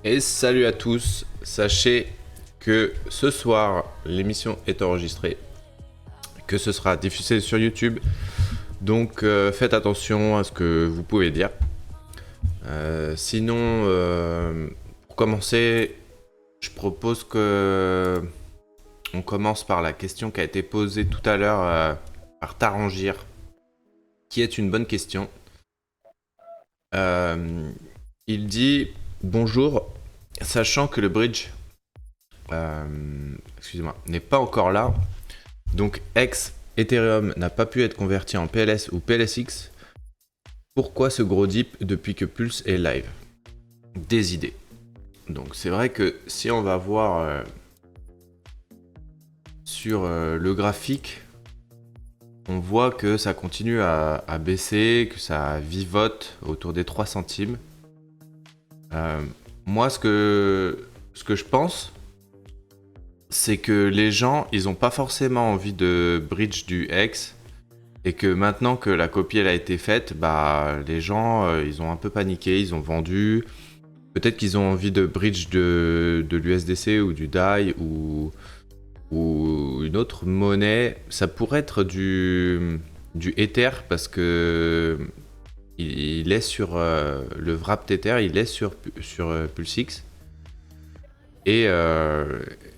Et salut à tous, sachez que ce soir l'émission est enregistrée, que ce sera diffusé sur YouTube, donc faites attention à ce que vous pouvez dire. Sinon, pour commencer, je propose que on commence par la question qui a été posée tout à l'heure par Tarangir, qui est une bonne question. Euh, il dit bonjour, sachant que le bridge excusez-moi, n'est pas encore là. Donc X Ethereum n'a pas pu être converti en PLS ou PLSX. Pourquoi ce gros dip depuis que Pulse est live? Des idées. Donc c'est vrai que si on va voir sur le graphique, on voit que ça continue à baisser, que ça vivote autour des 3 centimes. Moi, ce que je pense, c'est que les gens, ils ont pas forcément envie de bridge du X et que maintenant que la copie elle a été faite, bah les gens ils ont un peu paniqué, ils ont vendu. Peut-être qu'ils ont envie de bridge de l'USDC ou du DAI ou une autre monnaie. Ça pourrait être du Ether parce que il est sur le wrapped Ether, il est sur PulseX. Et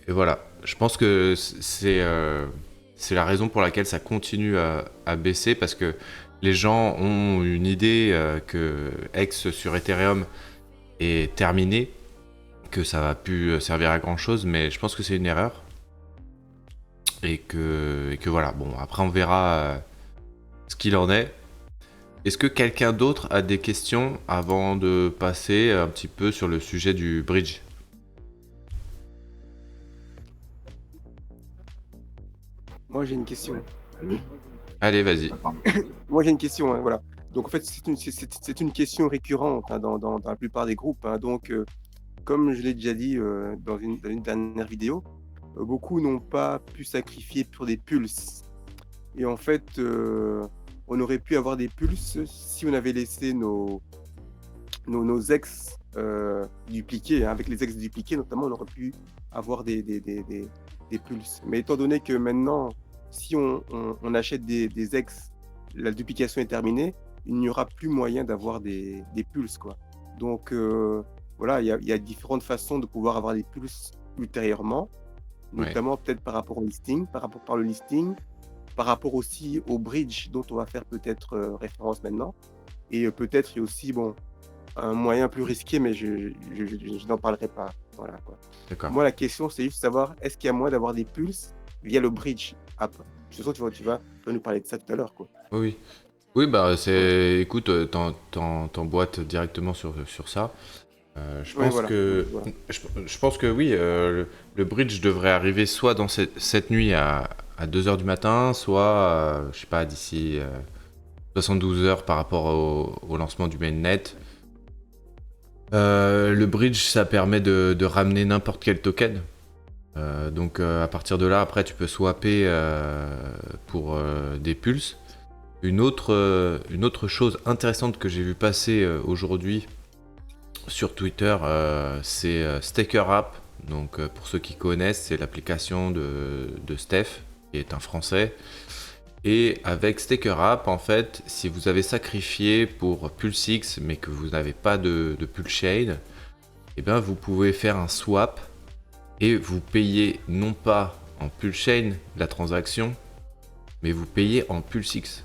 voilà, je pense que c'est la raison pour laquelle ça continue à baisser parce que les gens ont une idée que X sur Ethereum est terminé, que ça va plus servir à grand chose, mais je pense que c'est une erreur et que voilà. Bon, après on verra ce qu'il en est. Est-ce que quelqu'un d'autre a des questions avant de passer un petit peu sur le sujet du bridge? Moi, j'ai une question. Allez, vas-y. Moi, j'ai une question, hein, voilà. Donc, en fait, c'est une question récurrente hein, dans la plupart des groupes. Hein. Donc, comme je l'ai déjà dit dans une dernière vidéo, beaucoup n'ont pas pu sacrifier pour des pulses. Et en fait, on aurait pu avoir des pulses si on avait laissé nos ex dupliqués. Hein. Avec les ex dupliqués, notamment, on aurait pu avoir des pulses. Mais étant donné que maintenant, si on achète des ex, la duplication est terminée, il n'y aura plus moyen d'avoir des pulses, quoi. Donc, voilà, il y a différentes façons de pouvoir avoir des pulses ultérieurement, Ouais. notamment peut-être par rapport au listing, par le listing, par rapport aussi au bridge dont on va faire peut-être référence maintenant. Et peut-être il y a aussi, bon, un moyen plus risqué, mais je n'en parlerai pas. Voilà, quoi. D'accord. Moi, la question, c'est juste savoir, est-ce qu'il y a moyen d'avoir des pulses via le bridge app? Je suis sûr que tu vas nous parler de ça tout à l'heure, quoi. Oui, oui. Oui, bah, Ouais, écoute, t'emboîtes directement sur ça. Je ouais, pense voilà. que, Voilà. je pense que oui, le bridge devrait arriver soit dans cette nuit à 2 heures du matin, soit, je sais pas, d'ici 72 heures par rapport au lancement du mainnet. Le bridge, ça permet de ramener n'importe quel token. Donc à partir de là, après, tu peux swapper pour des pulses. Une autre chose intéressante que j'ai vu passer aujourd'hui sur Twitter, c'est Staker App. Donc pour ceux qui connaissent, c'est l'application de Steph, qui est un Français. Et avec Staker App, en fait, si vous avez sacrifié pour PulseX, mais que vous n'avez pas de PulseChain, eh bien vous pouvez faire un swap et vous payez non pas en PulseChain la transaction, mais vous payez en PulseX.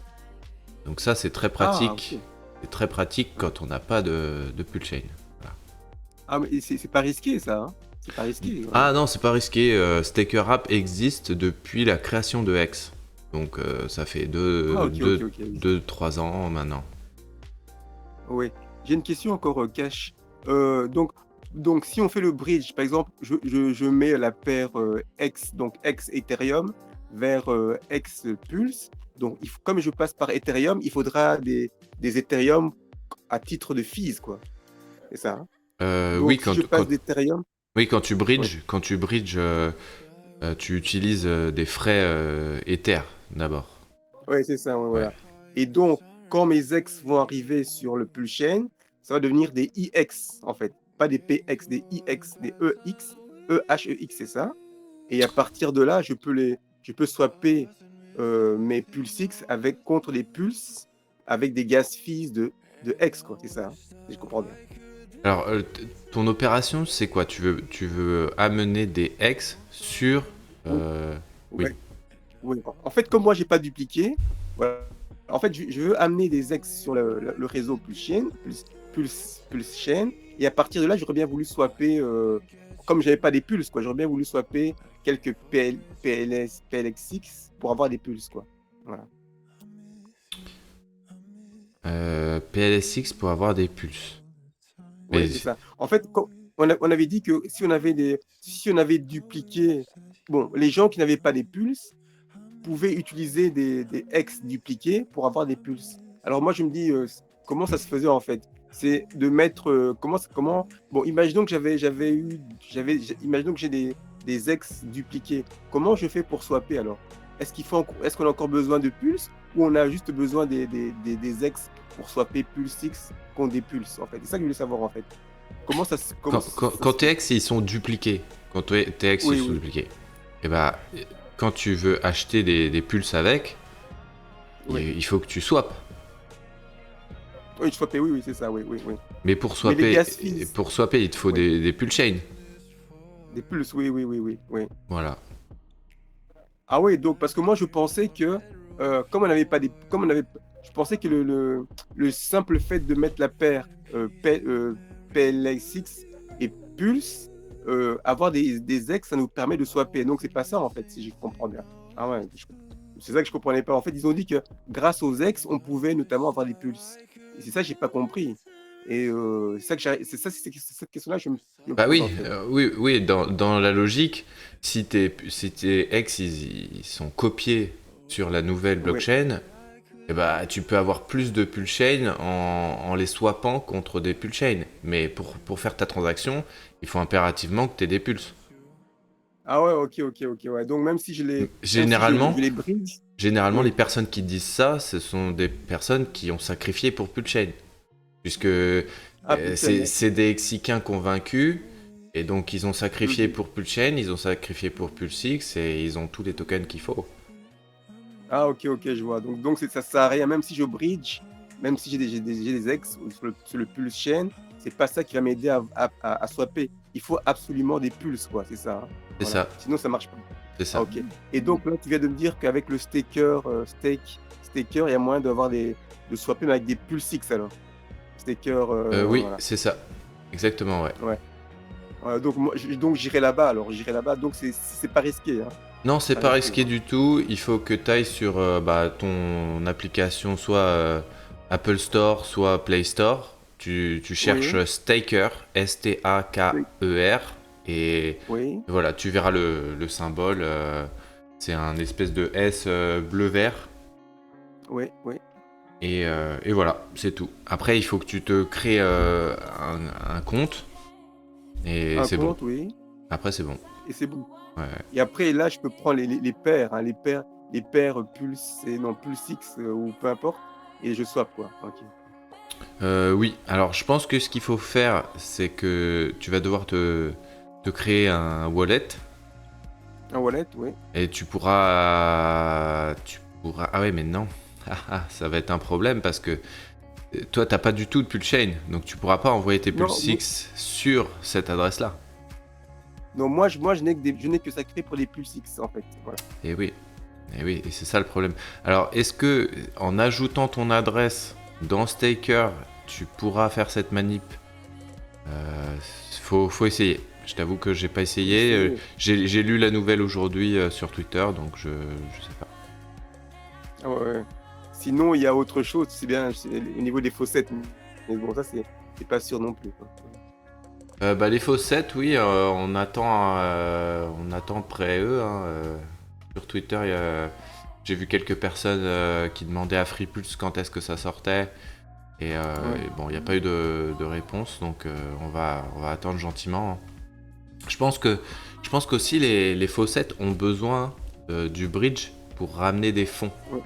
Donc ça, c'est très Ah, pratique. ok. C'est très pratique quand on n'a pas de PulseChain. Voilà. Ah, mais c'est pas risqué, ça, hein? C'est pas risqué, Ah vraiment. non, c'est pas risqué. Staker App existe depuis la création de Hex. Donc ça fait Ah, ok, ok, ok. 3 ans maintenant. Oui. J'ai une question encore, Cash. Donc, si on fait le bridge, par exemple, je mets la paire X, donc X Ethereum, vers X Pulse. Donc, comme je passe par Ethereum, il faudra des Ethereum à titre de fees, quoi. C'est ça, hein? Oui, Donc, si je passe d'Ethereum, oui, oui, quand tu bridges, tu utilises des frais Ether d'abord. ouais, c'est ça, ouais, Ouais. voilà. Et donc, quand mes ex vont arriver sur le Pulse Chain, ça va devenir des IX, en fait. Pas des PX, des IX, des EX, EHEX, c'est ça. Et à partir de là, je peux swapper mes pulse X contre des pulses avec des gas fees de X, quoi. C'est ça, hein, si je comprends bien. Alors, ton opération, c'est quoi? Tu veux amener des X sur... Oui, Oui. ouais, oui. En fait, comme moi, j'ai pas dupliqué, voilà. En fait, je veux amener des X sur le réseau Pulse Chain, et à partir de là, j'aurais bien voulu swapper, comme j'avais pas des pulses, quoi, j'aurais bien voulu swapper quelques PLX6 pour avoir des pulses, quoi. Voilà. PLSX pour avoir des pulses. Ouais, Mais c'est ça. En fait, on avait dit que si on avait dupliqué, bon, les gens qui n'avaient pas des pulses pouvaient utiliser des ex dupliqués pour avoir des pulses. Alors moi, je me dis, comment ça se faisait en fait? C'est de mettre, bon, imaginons que imaginons que j'ai des ex dupliqués. Comment je fais pour swapper alors? Est-ce qu'on a encore besoin de pulses ou on a juste besoin des ex pour swapper pulse X contre des pulses en fait? C'est ça que je voulais savoir en fait. Quand tes X ils sont dupliqués, quand tes X ils Oui, sont oui, dupliqués, et bah, quand tu veux acheter des pulses avec, oui. il faut que tu swaps. Oui, swapper, oui, oui, c'est ça, oui, oui, oui. Mais Mais les gas fees, pour swapper, il te faut oui, des pulse chain. des pulses, oui, oui, oui, oui, oui. Voilà. Ah oui, donc parce que moi je pensais que comme on n'avait pas des, comme on avait, je pensais que le simple fait de mettre la paire PLX et Pulse, avoir des ex, ça nous permet de swapper. Donc c'est pas ça en fait, si je comprends bien. Ah ouais, c'est ça que je comprenais pas. En fait, ils ont dit que grâce aux ex, on pouvait notamment avoir des pulses. Et c'est ça que j'ai pas compris. Et c'est cette question-là que je me Bah pose oui, en fait. oui, oui, dans la logique, si tes X ils sont copiés sur la nouvelle Ouais. blockchain, eh bah, tu peux avoir plus de pull chain en les swappant contre des pull chain. Mais pour faire ta transaction, il faut impérativement que tu aies des pulses. Ah ouais, ok, ok, ok, ouais. Donc même si je Généralement, les bridge, généralement, les oui. personnes qui disent ça, ce sont des personnes qui ont sacrifié pour pull chain. Puisque Ah, putain, ouais. c'est des Mexicains convaincus. Et donc, ils ont sacrifié Mhm. pour pull chain, ils ont sacrifié pour Pulsix et ils ont tous les tokens qu'il faut. Ah, ok, ok, je vois. Donc ça sert à rien, même si je bridge, même si j'ai des ex sur le pulse chain, c'est pas ça qui va m'aider à swapper. Il faut absolument des pulses, quoi, c'est ça, hein. C'est Voilà. ça, Sinon, ça marche pas. c'est Ah, ça. ok. Et donc là, tu viens de me dire qu'avec le staker, il y a moyen de swapper mais avec des pulse X alors. Staker, Oui, voilà. c'est ça. Exactement, ouais. Ouais. Donc donc j'irai là-bas alors. J'irai là-bas. Donc c'est pas risqué, hein. Non, c'est Pas pas risqué, risqué quoi. du tout. Il faut que tu ailles sur ton application, soit Apple Store, soit Play Store. Tu Oui, cherches Staker, oui, Staker, et oui, voilà, tu verras le symbole. C'est un espèce de S bleu-vert. oui, oui. Et voilà, c'est tout. Après, il faut que tu te crées un compte, et Un c'est bon. compte, oui. Après, c'est bon. Et c'est bon. Ouais. Et après, là, je peux prendre les paires, hein, les paires Pulse et non Pulse X ou peu importe, et je swap quoi. Ok. Oui, alors je pense que ce qu'il faut faire, c'est que tu vas devoir te créer un wallet Un wallet, oui. et Ah ouais, mais non. Ça va être un problème parce que toi, t'as pas du tout de Pulse donc tu pourras pas envoyer tes Non, Pulse 6 sur cette adresse-là. non, moi je n'ai que ça créé pour les Pulse X en fait. Voilà. Et oui, et c'est ça le problème. Alors, est-ce que en ajoutant ton adresse dans Staker, tu pourras faire cette manip? Faut essayer. Je t'avoue que j'ai pas essayé. J'ai lu la nouvelle aujourd'hui sur Twitter, donc je sais pas. Ah ouais, ouais. Sinon, il y a autre chose, c'est bien au niveau des fossettes. Mais bon, ça c'est pas sûr non plus, quoi. Bah, les faussettes, oui, on attend près eux, hein. Sur Twitter, j'ai vu quelques personnes qui demandaient à FreePulse quand est-ce que ça sortait. Ouais. Et bon, il n'y a pas eu de réponse, donc on va attendre gentiment, hein. Je pense qu'aussi les faussettes ont besoin du bridge pour ramener des fonds. Ouais.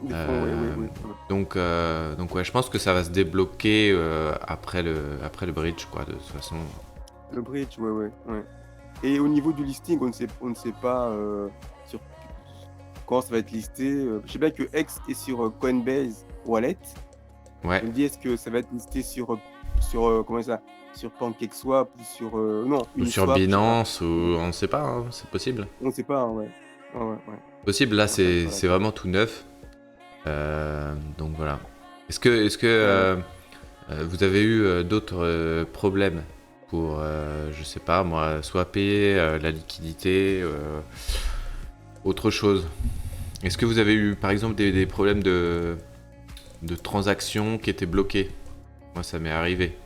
Des fonds, oui, oui, Euh, oui. Ouais. donc ouais, je pense que ça va se débloquer après le bridge, quoi, de toute façon. Le bridge, ouais, ouais, ouais. Et au niveau du listing, on ne sait pas sur quand ça va être listé. Je sais bien que X est sur Coinbase Wallet. Ouais. Je me dis, est-ce que ça va être listé sur comment ça, sur PancakeSwap ou sur non, Ou sur Uniswap, je sais pas. Binance, ou on ne sait pas, hein, c'est possible. On ne sait pas, hein, ouais. Ouais, ouais, ouais. Possible, là, Voilà, voilà, c'est quoi. vraiment tout neuf. Donc voilà. Est-ce que Ouais, ouais. vous avez eu d'autres problèmes pour, je sais pas moi, swapper, la liquidité, autre chose? Est-ce que vous avez eu par exemple des problèmes de transactions qui étaient bloquées? Moi, ça m'est arrivé.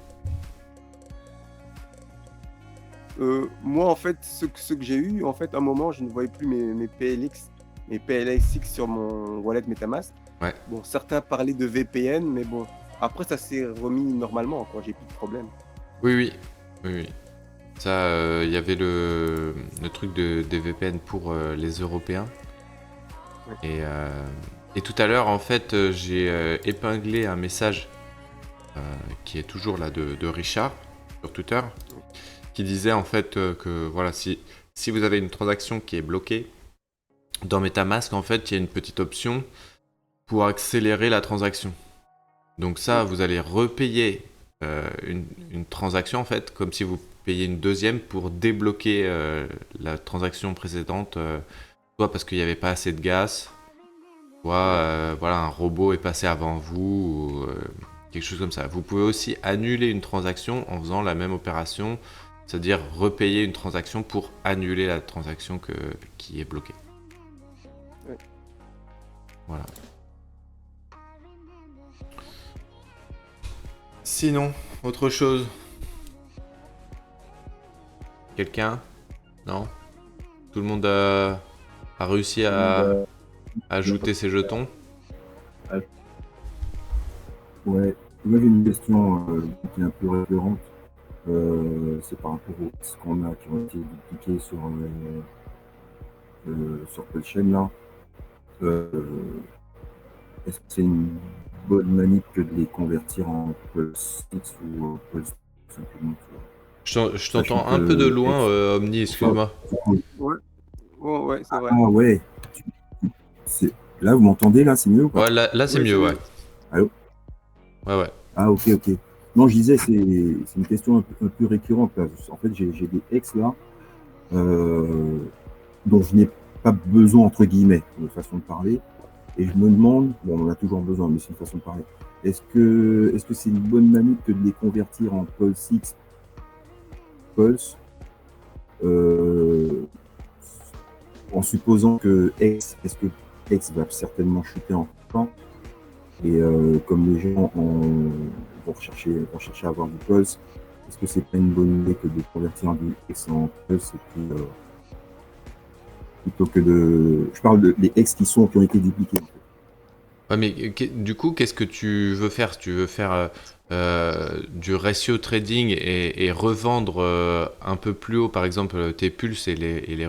Moi, en fait, ce que j'ai eu, en fait, à un moment, je ne voyais plus mes PLX sur mon wallet MetaMask. Ouais. Bon, certains parlaient de VPN, mais bon, après, ça s'est remis normalement, quoi. J'ai plus de problème. Oui, oui. Oui, oui. Ça, il y avait le truc des VPN pour les Européens. Ouais. Et tout à l'heure, en fait, j'ai épinglé un message qui est toujours là de Richard sur Twitter, qui disait en fait que voilà, si vous avez une transaction qui est bloquée, dans MetaMask, en fait, il y a une petite option pour accélérer la transaction. Donc ça, Mm. vous allez repayer une transaction, en fait, comme si vous payiez une deuxième pour débloquer la transaction précédente, soit parce qu'il n'y avait pas assez de gaz, soit Ouais. voilà, un robot est passé avant vous, ou quelque chose comme ça. Vous pouvez aussi annuler une transaction en faisant la même opération, c'est-à-dire repayer une transaction pour annuler la transaction qui est bloquée. Ouais. Voilà. Sinon, autre chose? Quelqu'un? Non? Tout le monde a réussi à ajouter ses jetons? Ouais, moi j'ai une question qui est un peu récurrente. C'est par rapport aux ce qu'on a qui ont été dupliqués sur Pulchain là. Euh, Est-ce que c'est une bonne manip que de les convertir en Pulse 6 ou en Pulse tout simplement, tu vois. Je Sachant t'entends un peu de que loin, X, Omni, enfin, excuse-moi. Ouais. Ouais, ouais, c'est vrai. ah ouais, là vous m'entendez là, c'est mieux ou pas? Ouais, là c'est Ouais, c'est mieux, ouais. mieux. Allô? Ouais, ouais. Ah ok, ok. Non, je disais, c'est une question un peu récurrente là. En fait, j'ai des ex là. Euh, dont je n'ai pas besoin, entre guillemets, de façon de parler. Et je me demande, bon, on en a toujours besoin, mais c'est une façon de parler. Est-ce que c'est une bonne manip que de les convertir en Pulse X Pulse euh, en supposant que est-ce que X va certainement chuter en temps et comme les gens vont chercher à avoir du Pulse, est-ce que c'est pas une bonne idée que de convertir du X en Pulse et puis plutôt que de. Je parle des ex qui ont été dupliqués. En fait. Ouais, mais du coup, qu'est-ce que tu veux faire? Tu veux faire du ratio trading et revendre un peu plus haut, par exemple, tes pulses et les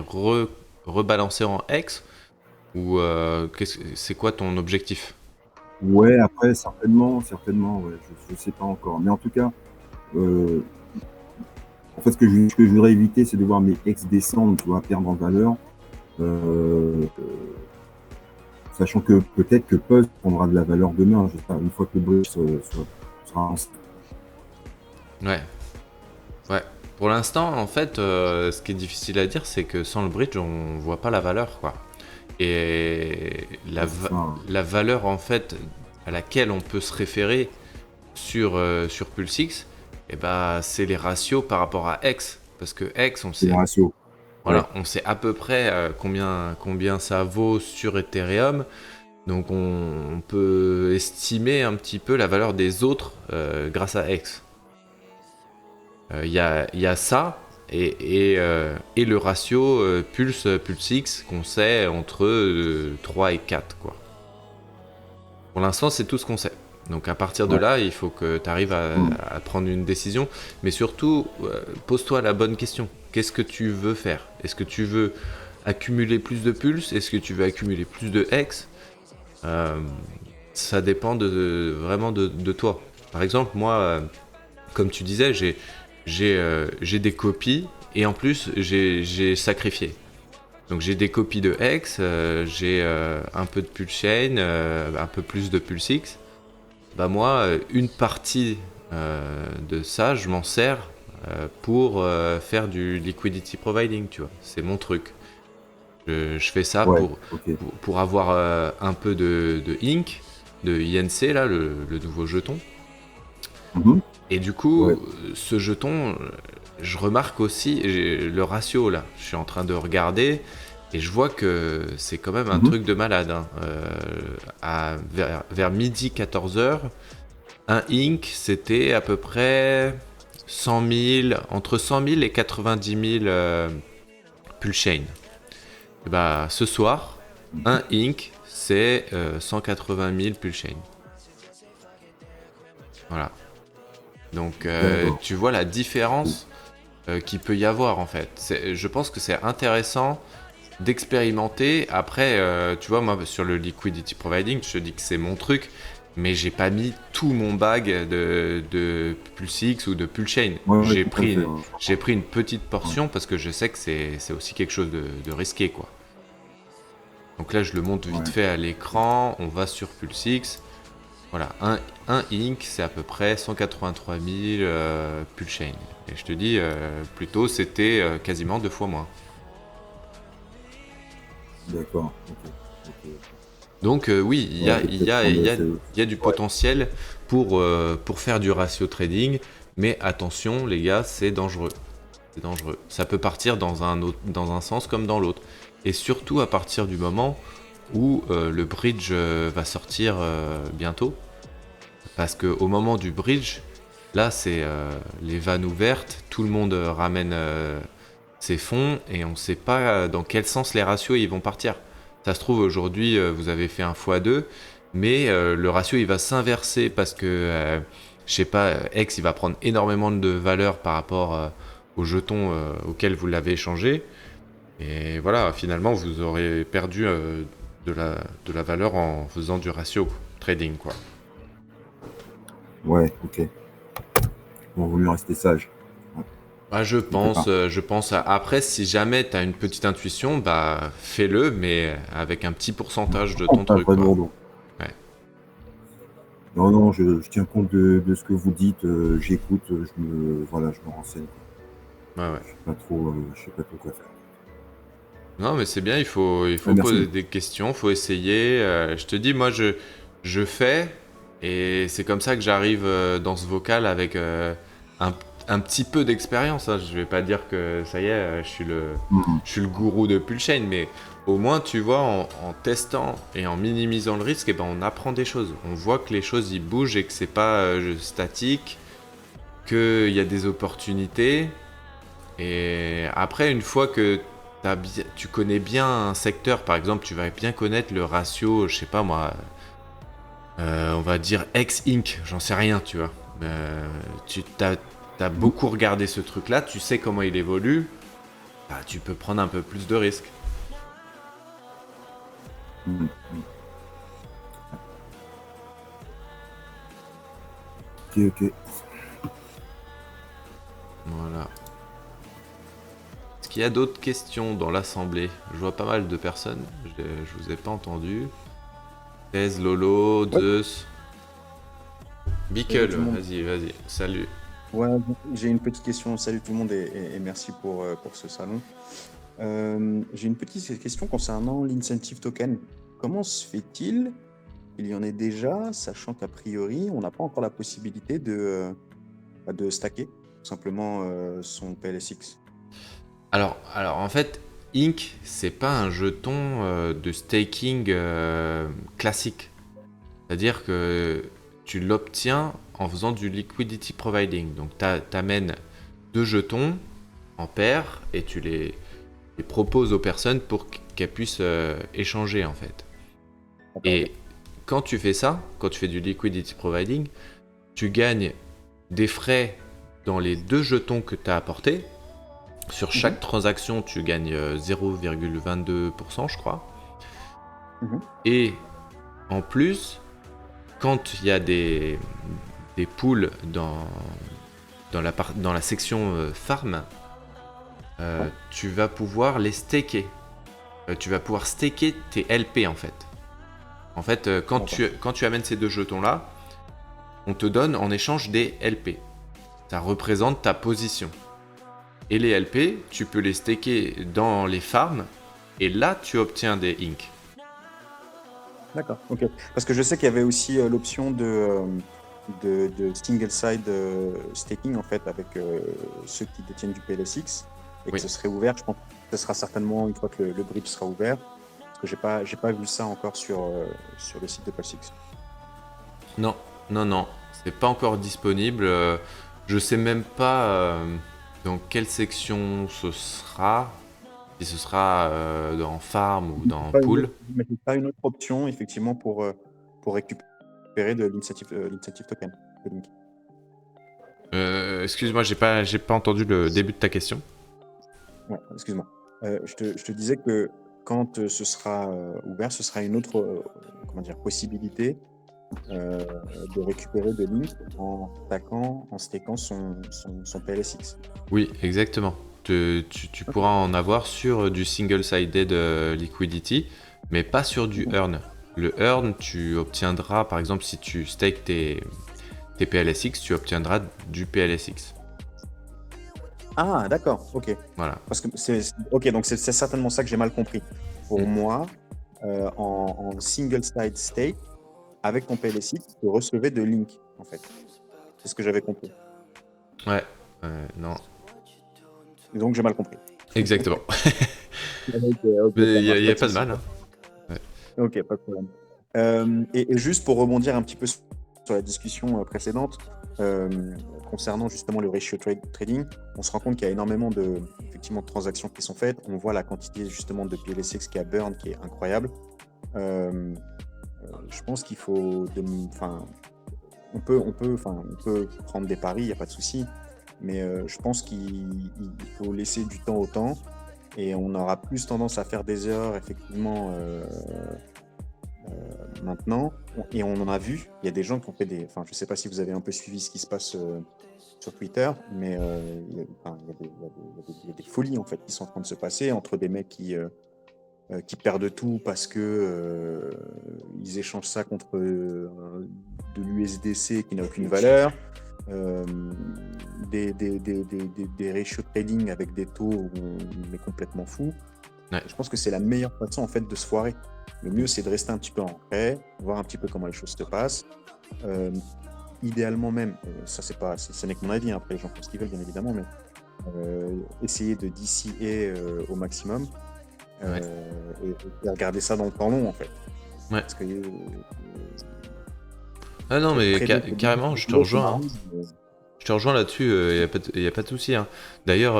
rebalancer en X? Ou c'est quoi ton objectif? Ouais, après, certainement, ouais, je sais pas encore. Mais en tout cas, euh, en fait, ce que je voudrais éviter, c'est de voir mes ex descendre, tu vois, perdre en valeur. Euh, Sachant que peut-être que Pulse prendra de la valeur demain, je sais pas, une fois que le bridge sera lancé. Ouais, ouais. Pour l'instant, en fait, ce qui est difficile à dire, c'est que sans le bridge, on voit pas la valeur, quoi. Et Ouais, c'est ça, hein. la valeur, en fait, à laquelle on peut se référer sur PulseX, eh ben, c'est les ratios par rapport à X. Parce que X, C'est les ratios. Ouais. voilà, on sait à peu près combien ça vaut sur Ethereum. Donc on peut estimer un petit peu la valeur des autres grâce à X. Il y a ça et le ratio PulseX qu'on sait entre 3 et 4, quoi. Pour l'instant, c'est tout ce qu'on sait. Donc à partir de Ouais. là, il faut que tu arrives Hmm. à prendre une décision. Mais surtout, pose-toi la bonne question. Qu'est-ce que tu veux faire? Est-ce que tu veux accumuler plus de pulses? Est-ce que tu veux accumuler plus de hex? euh, ça dépend vraiment de toi. Par exemple, moi, comme tu disais, j'ai des copies et en plus, j'ai sacrifié. Donc j'ai des copies de Hex, j'ai un peu de PulseChain, un peu plus de PulseX. Bah moi, une partie de ça, je m'en sers pour faire du liquidity providing, tu vois. C'est mon truc. Je fais ça Ouais, ok. pour avoir un peu de Inc, de INC, là, le nouveau jeton. Mhm. Et du coup, Ouais. ce jeton, je remarque aussi le ratio, là. Je suis en train de regarder et je vois que c'est quand même un Mhm. truc de malade, hein. Vers midi 14h, un Inc, c'était à peu près 100 000, entre 100 000 et 90 000 Pulsechain. Et bah, ce soir, un Inc, c'est 180 000 Pulsechain. Voilà. Donc, D'accord. tu vois la différence qu'il peut y avoir en fait. Je pense que c'est intéressant d'expérimenter. Après, tu vois, moi sur le liquidity providing, je te dis que c'est mon truc, mais j'ai pas mis tout mon bag de PulseX ou de PulseChain. Ouais, ouais, tout à fait. Ouais. J'ai pris une petite portion parce que je sais que c'est aussi quelque chose de risqué, quoi. Donc là, je le monte vite Ouais. fait à l'écran. On va sur PulseX. Voilà, un Inc, c'est à peu près 183 000 PulseChain. Et je te dis, plutôt, c'était quasiment 2 fois moins. D'accord. Ok. Ok. Donc oui, Ouais, je vais peut-être prendre il y a du ouais. potentiel pour faire du ratio trading, mais attention les gars, c'est dangereux. C'est dangereux. Ça peut partir dans un sens comme dans l'autre. Et surtout à partir du moment où le bridge va sortir bientôt. Parce qu'au moment du bridge, là c'est les vannes ouvertes, tout le monde ramène ses fonds et on ne sait pas dans quel sens les ratios ils vont partir. Ça se trouve aujourd'hui vous avez fait un x2, mais le ratio il va s'inverser parce que je sais pas, X il va prendre énormément de valeur par rapport au jeton auquel vous l'avez échangé. Et voilà, finalement vous aurez perdu de la valeur en faisant du ratio trading quoi. Ouais, ok. Bon, vaut mieux rester sage. Ouais, Bah, quelque part. je pense après, si jamais tu as une petite intuition, bah fais-le, mais avec un petit pourcentage de Oh, ton pas truc, de quoi. lourd. Ouais. Non, non, je tiens compte de ce que vous dites. J'écoute, voilà, je me renseigne. Ouais, ouais. Je sais pas trop quoi faire. Non, mais c'est bien, il Ouais, faut poser merci. des questions, faut essayer. Je te dis, moi, je fais, et c'est comme ça que j'arrive dans ce vocal avec un, un petit peu d'expérience, hein. Je vais pas dire que ça y est, Mhm. je suis le gourou de Pulsechain, mais au moins, tu vois, en testant et en minimisant le risque, eh ben, on apprend des choses. On voit que les choses, ils bougent et que c'est pas statique, qu'il y a des opportunités. Et après, une fois que tu connais bien un secteur, par exemple, tu vas bien connaître le ratio, je sais pas moi, on va dire X Inc, j'en sais rien, tu vois. Tu t'as Mhm. beaucoup regardé ce truc-là, tu sais comment il évolue, bah, tu peux prendre un peu plus de risques. Mhm. Ok, ok. Voilà. Est-ce qu'il y a d'autres questions dans l'assemblée? Je vois pas mal de personnes, je vous ai pas entendu. Tez, Lolo, Ouais, Zeus, salut Bickle, tout le monde. vas-y, salut. Ouais, j'ai une petite question. Salut tout le monde et merci pour ce salon. J'ai une petite question concernant l'incentive token. Comment se fait-il qu'il y en ait déjà, sachant qu'a priori, on n'a pas encore la possibilité de stacker tout simplement son PLSX? Alors en fait, Inc, c'est pas un jeton de staking classique. C'est-à-dire que tu l'obtiens en faisant du liquidity providing. Donc tu amènes 2 jetons en paire et tu les proposes aux personnes pour qu'elles puissent échanger en fait. D'accord, ok. Et quand tu fais ça, quand tu fais du liquidity providing, tu gagnes des frais dans les 2 jetons que tu as apportés. Sur Mhm, chaque transaction, tu gagnes 0,22%, je crois. mhm. Et En plus, quand il y a des pools dans la section farm, tu vas pouvoir les staker. Tu vas pouvoir staker tes LP en fait. En fait, quand tu amènes ces 2 jetons-là, on te donne en échange des LP. Ça représente ta position. Et les LP, tu peux les staker dans les farms, et là, tu obtiens des Inc. D'accord, ok. Parce que je sais qu'il y avait aussi l'option de single side staking en fait avec ceux qui détiennent du PLSX et que Oui. ce serait ouvert. Je pense que ce sera certainement une fois que le bridge sera ouvert. Parce que j'ai pas vu ça encore sur le site de PLSX. Non, c'est pas encore disponible. Je sais même pas dans quelle section ce sera. Si ce sera dans farm ou dans pool. Mais c'est pas une autre option effectivement pour récupérer de l'incentive token. De Link. Excuse-moi, j'ai pas entendu le début de ta question. Ouais, excuse-moi. Je te disais que quand ce sera ouvert, ce sera une autre possibilité de récupérer de Link en stakant son PLSX. Oui, exactement. Tu pourras en avoir sur du single-sided liquidity, mais pas sur du earn. Le earn, tu obtiendras, par exemple, si tu stakes tes PLSX, tu obtiendras du PLSX. Ah, d'accord, ok. Voilà. Parce que ok, donc c'est certainement ça que j'ai mal compris. Pour moi, en single-side stake, avec ton PLSX, tu recevais de Link, en fait. C'est ce que j'avais compris. Ouais, non. Et donc j'ai mal compris. Exactement. Okay, Mais il n'y a pas de mal. Hein. Ouais. Ok, pas de problème. Et juste pour rebondir un petit peu sur la discussion précédente, concernant justement le ratio trading, on se rend compte qu'il y a énormément de transactions qui sont faites. On voit la quantité justement de PLSX qui a burn qui est incroyable. Je pense qu'il faut, on peut prendre des paris, il n'y a pas de souci, mais je pense qu'il faut laisser du temps au temps et on aura plus tendance à faire des erreurs effectivement maintenant. Et on en a vu, il y a des gens qui ont fait je ne sais pas si vous avez un peu suivi ce qui se passe sur Twitter, mais il y a des folies en fait qui sont en train de se passer entre des mecs qui perdent tout parce que ils échangent ça contre de l'USDC qui n'a aucune valeur, des ratios de trading avec des taux où on est complètement fou. Ouais. Je pense que c'est la meilleure façon en fait de se foirer. Le mieux c'est de rester un petit peu en retrait, voir un petit peu comment les choses se passent. Idéalement même, ça ce n'est que mon avis, hein, après les gens font ce qu'ils veulent bien évidemment, mais essayer de DCA au maximum. Ouais. Et regarder ça dans le temps long en fait. Ouais. Parce que, Ah non, mais carrément, je te rejoins. Hein. Je te rejoins là-dessus, il n'y a pas de souci. Hein. D'ailleurs,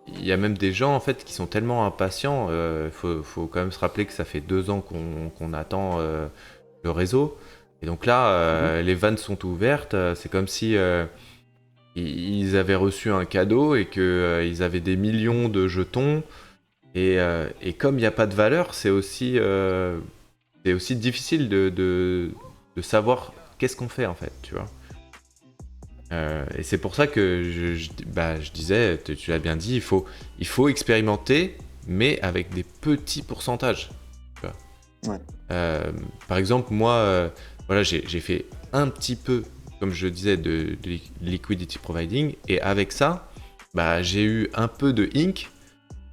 il y a même des gens en fait qui sont tellement impatients. Faut quand même se rappeler que ça fait 2 ans qu'on attend le réseau. Et donc là, les vannes sont ouvertes. C'est comme si ils avaient reçu un cadeau et qu'ils avaient des millions de jetons. Et comme il n'y a pas de valeur, c'est aussi difficile de savoir qu'est-ce qu'on fait en fait, tu vois. Et c'est pour ça que je disais, tu l'as bien dit, il faut expérimenter, mais avec des petits pourcentages. Tu vois. Ouais. Par exemple, moi, voilà, j'ai fait un petit peu, comme je disais, de liquidity providing, et avec ça, j'ai eu un peu de Inc.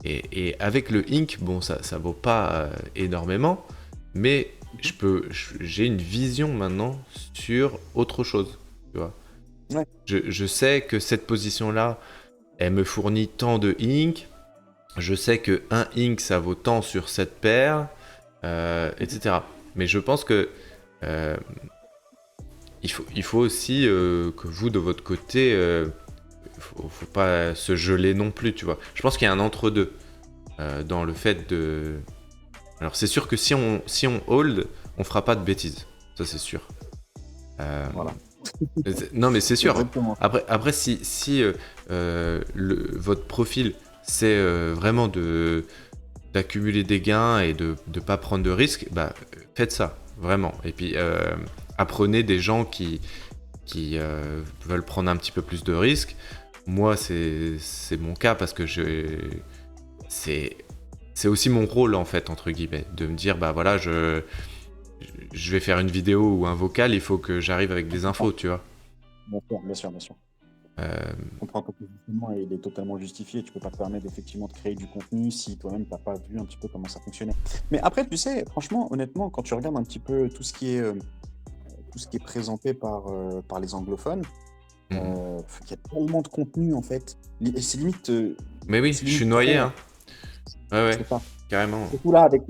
Et avec le Inc, bon, ça vaut pas énormément, mais j'ai une vision maintenant sur autre chose, tu vois. Ouais. Je sais que cette position-là, elle me fournit tant de Inc. Je sais que un Inc, ça vaut tant sur cette paire, etc. Mais je pense que il faut aussi que vous, de votre côté, faut pas se geler non plus, tu vois. Je pense qu'il y a un entre-deux dans le fait de... Alors c'est sûr que si on hold, on fera pas de bêtises. Ça c'est sûr. Voilà. Non mais c'est sûr. Exactement. Après si votre profil c'est vraiment de d'accumuler des gains et de ne pas prendre de risques, bah, faites ça, vraiment. Et puis, apprenez des gens qui veulent prendre un petit peu plus de risques. Moi, c'est mon cas parce que c'est aussi mon rôle, en fait, entre guillemets, de me dire, bah voilà, je vais faire une vidéo ou un vocal, il faut que j'arrive avec des infos, tu vois. Bien sûr. Euh, Je comprends ton positionnement et il est totalement justifié. Tu peux pas te permettre effectivement de créer du contenu si toi-même t'as pas vu un petit peu comment ça fonctionnait. Mais après, tu sais, franchement, honnêtement, quand tu regardes un petit peu tout ce qui est présenté par les anglophones, il y a tellement de contenu en fait. C'est limite. Mais oui, c'est je suis limite noyé, trop, hein. Ouais, c'est ça. carrément. Surtout là avec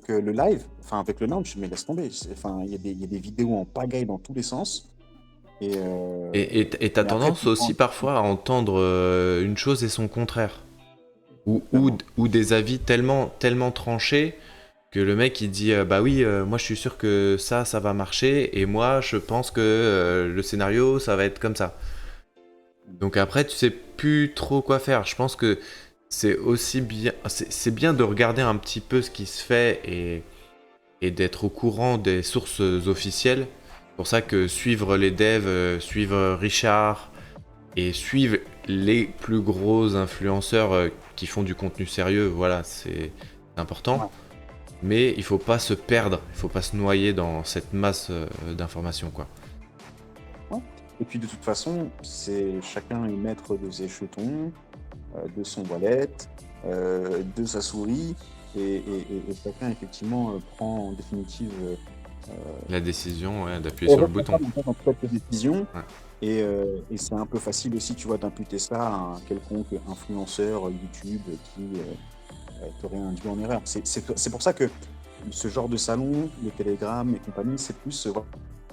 le live, enfin avec le launch, mais laisse tomber. Enfin, il y a des vidéos en pagaille dans tous les sens. Et, Et t'as et après, tendance aussi parfois à entendre une chose et son contraire. Ou des avis tellement tranchés que le mec il dit bah oui, moi je suis sûr que ça va marcher et moi je pense que le scénario ça va être comme ça. Donc après tu sais plus trop quoi faire. Je pense que c'est aussi bien, c'est bien de regarder un petit peu ce qui se fait et d'être au courant des sources officielles. C'est pour ça que suivre les devs, suivre Richard et suivre les plus gros influenceurs qui font du contenu sérieux, voilà, c'est important. Ouais. Mais il faut pas se perdre, il faut pas se noyer dans cette masse d'informations, quoi. Ouais. Et puis de toute façon, c'est chacun est maître de ses jetons, de son wallet, de sa souris, et chacun effectivement prend en définitive La décision, ouais, d'appuyer sur le bouton. en fait les décisions. Ouais. Et c'est un peu facile aussi, tu vois, d'imputer ça à un quelconque influenceur YouTube qui t'aurait induit en erreur. C'est pour ça que ce genre de salon, le Telegram et compagnie, c'est plus,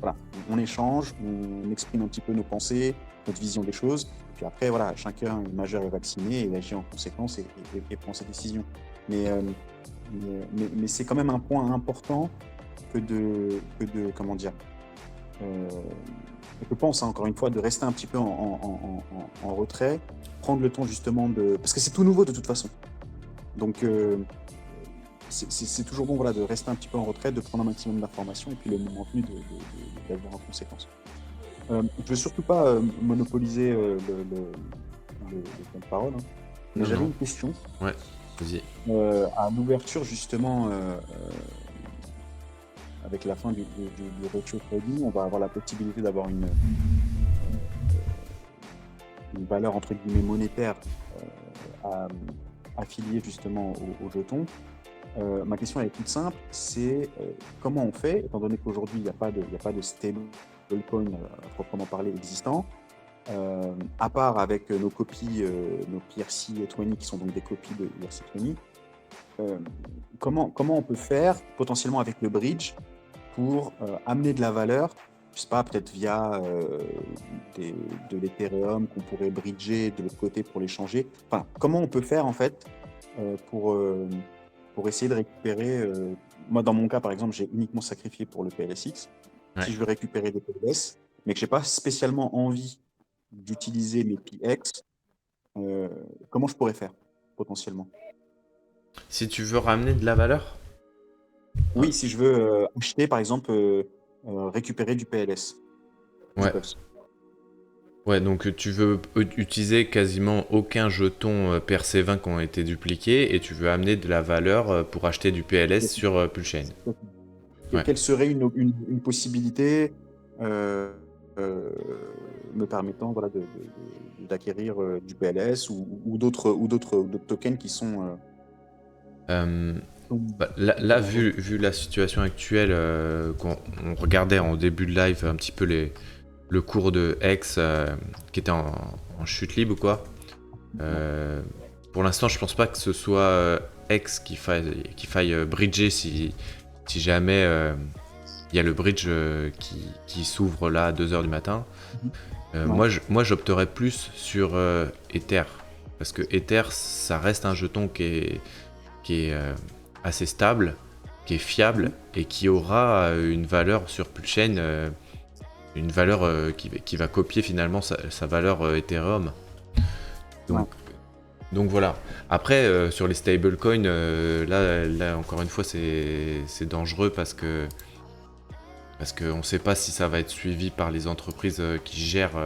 voilà, on échange, on exprime un petit peu nos pensées, notre vision des choses. Puis après, voilà, chacun est majeur et vacciné et agit en conséquence et prend ses décisions. Mais c'est quand même un point important que de comment dire, je pense, hein, encore une fois, de rester un petit peu en retrait, prendre le temps justement de... Parce que c'est tout nouveau de toute façon. Donc, c'est toujours bon, voilà, de rester un petit peu en retrait, de prendre un maximum d'informations et puis le moment venu d'agir en conséquence. Je ne veux surtout pas monopoliser le temps de parole, hein. Mais Non, j'avais non. une question Ouais, vas-y. à l'ouverture justement avec la fin du roadshow trading, on va avoir la possibilité d'avoir une valeur entre guillemets monétaire affiliée justement au jeton. Ma question elle est toute simple, c'est comment on fait, étant donné qu'aujourd'hui il n'y a pas de stablecoin à proprement parler existant, à part avec nos copies, nos ERC20 qui sont donc des copies de ERC20, comment on peut faire potentiellement avec le bridge pour amener de la valeur, je sais pas, peut-être via de l'Ethereum qu'on pourrait bridger de l'autre côté pour l'échanger. Enfin, comment on peut faire en fait pour essayer de récupérer. Moi, dans mon cas, par exemple, j'ai uniquement sacrifié pour le PLSX. Ouais. Si je veux récupérer des PLS, mais que j'ai pas spécialement envie d'utiliser mes PX, comment je pourrais faire potentiellement? Si tu veux ramener de la valeur, Oui, si je veux acheter, par exemple, récupérer du PLS. ouais. Ouais, donc tu veux utiliser quasiment aucun jeton PRC20 qui ont été dupliqués et tu veux amener de la valeur pour acheter du PLS sur Pulchain. Et Ouais. quelle serait une possibilité me permettant, voilà, d'acquérir du PLS ou d'autres tokens qui sont Bah, là, vu la situation actuelle, qu'on on regardait en début de live un petit peu le cours de X qui était en chute libre ou quoi. Pour l'instant, je pense pas que ce soit X qu'il faille bridger si jamais il y a le bridge qui s'ouvre là à 2h du matin. Moi, j'opterais plus sur Ether. Parce que Ether, ça reste un jeton qui est assez stable, qui est fiable et qui aura une valeur sur Pulchain, une valeur qui va copier finalement sa valeur Ethereum. Donc voilà. Après, sur les stablecoins, là, encore une fois, c'est dangereux parce qu'on ne sait pas si ça va être suivi par les entreprises qui gèrent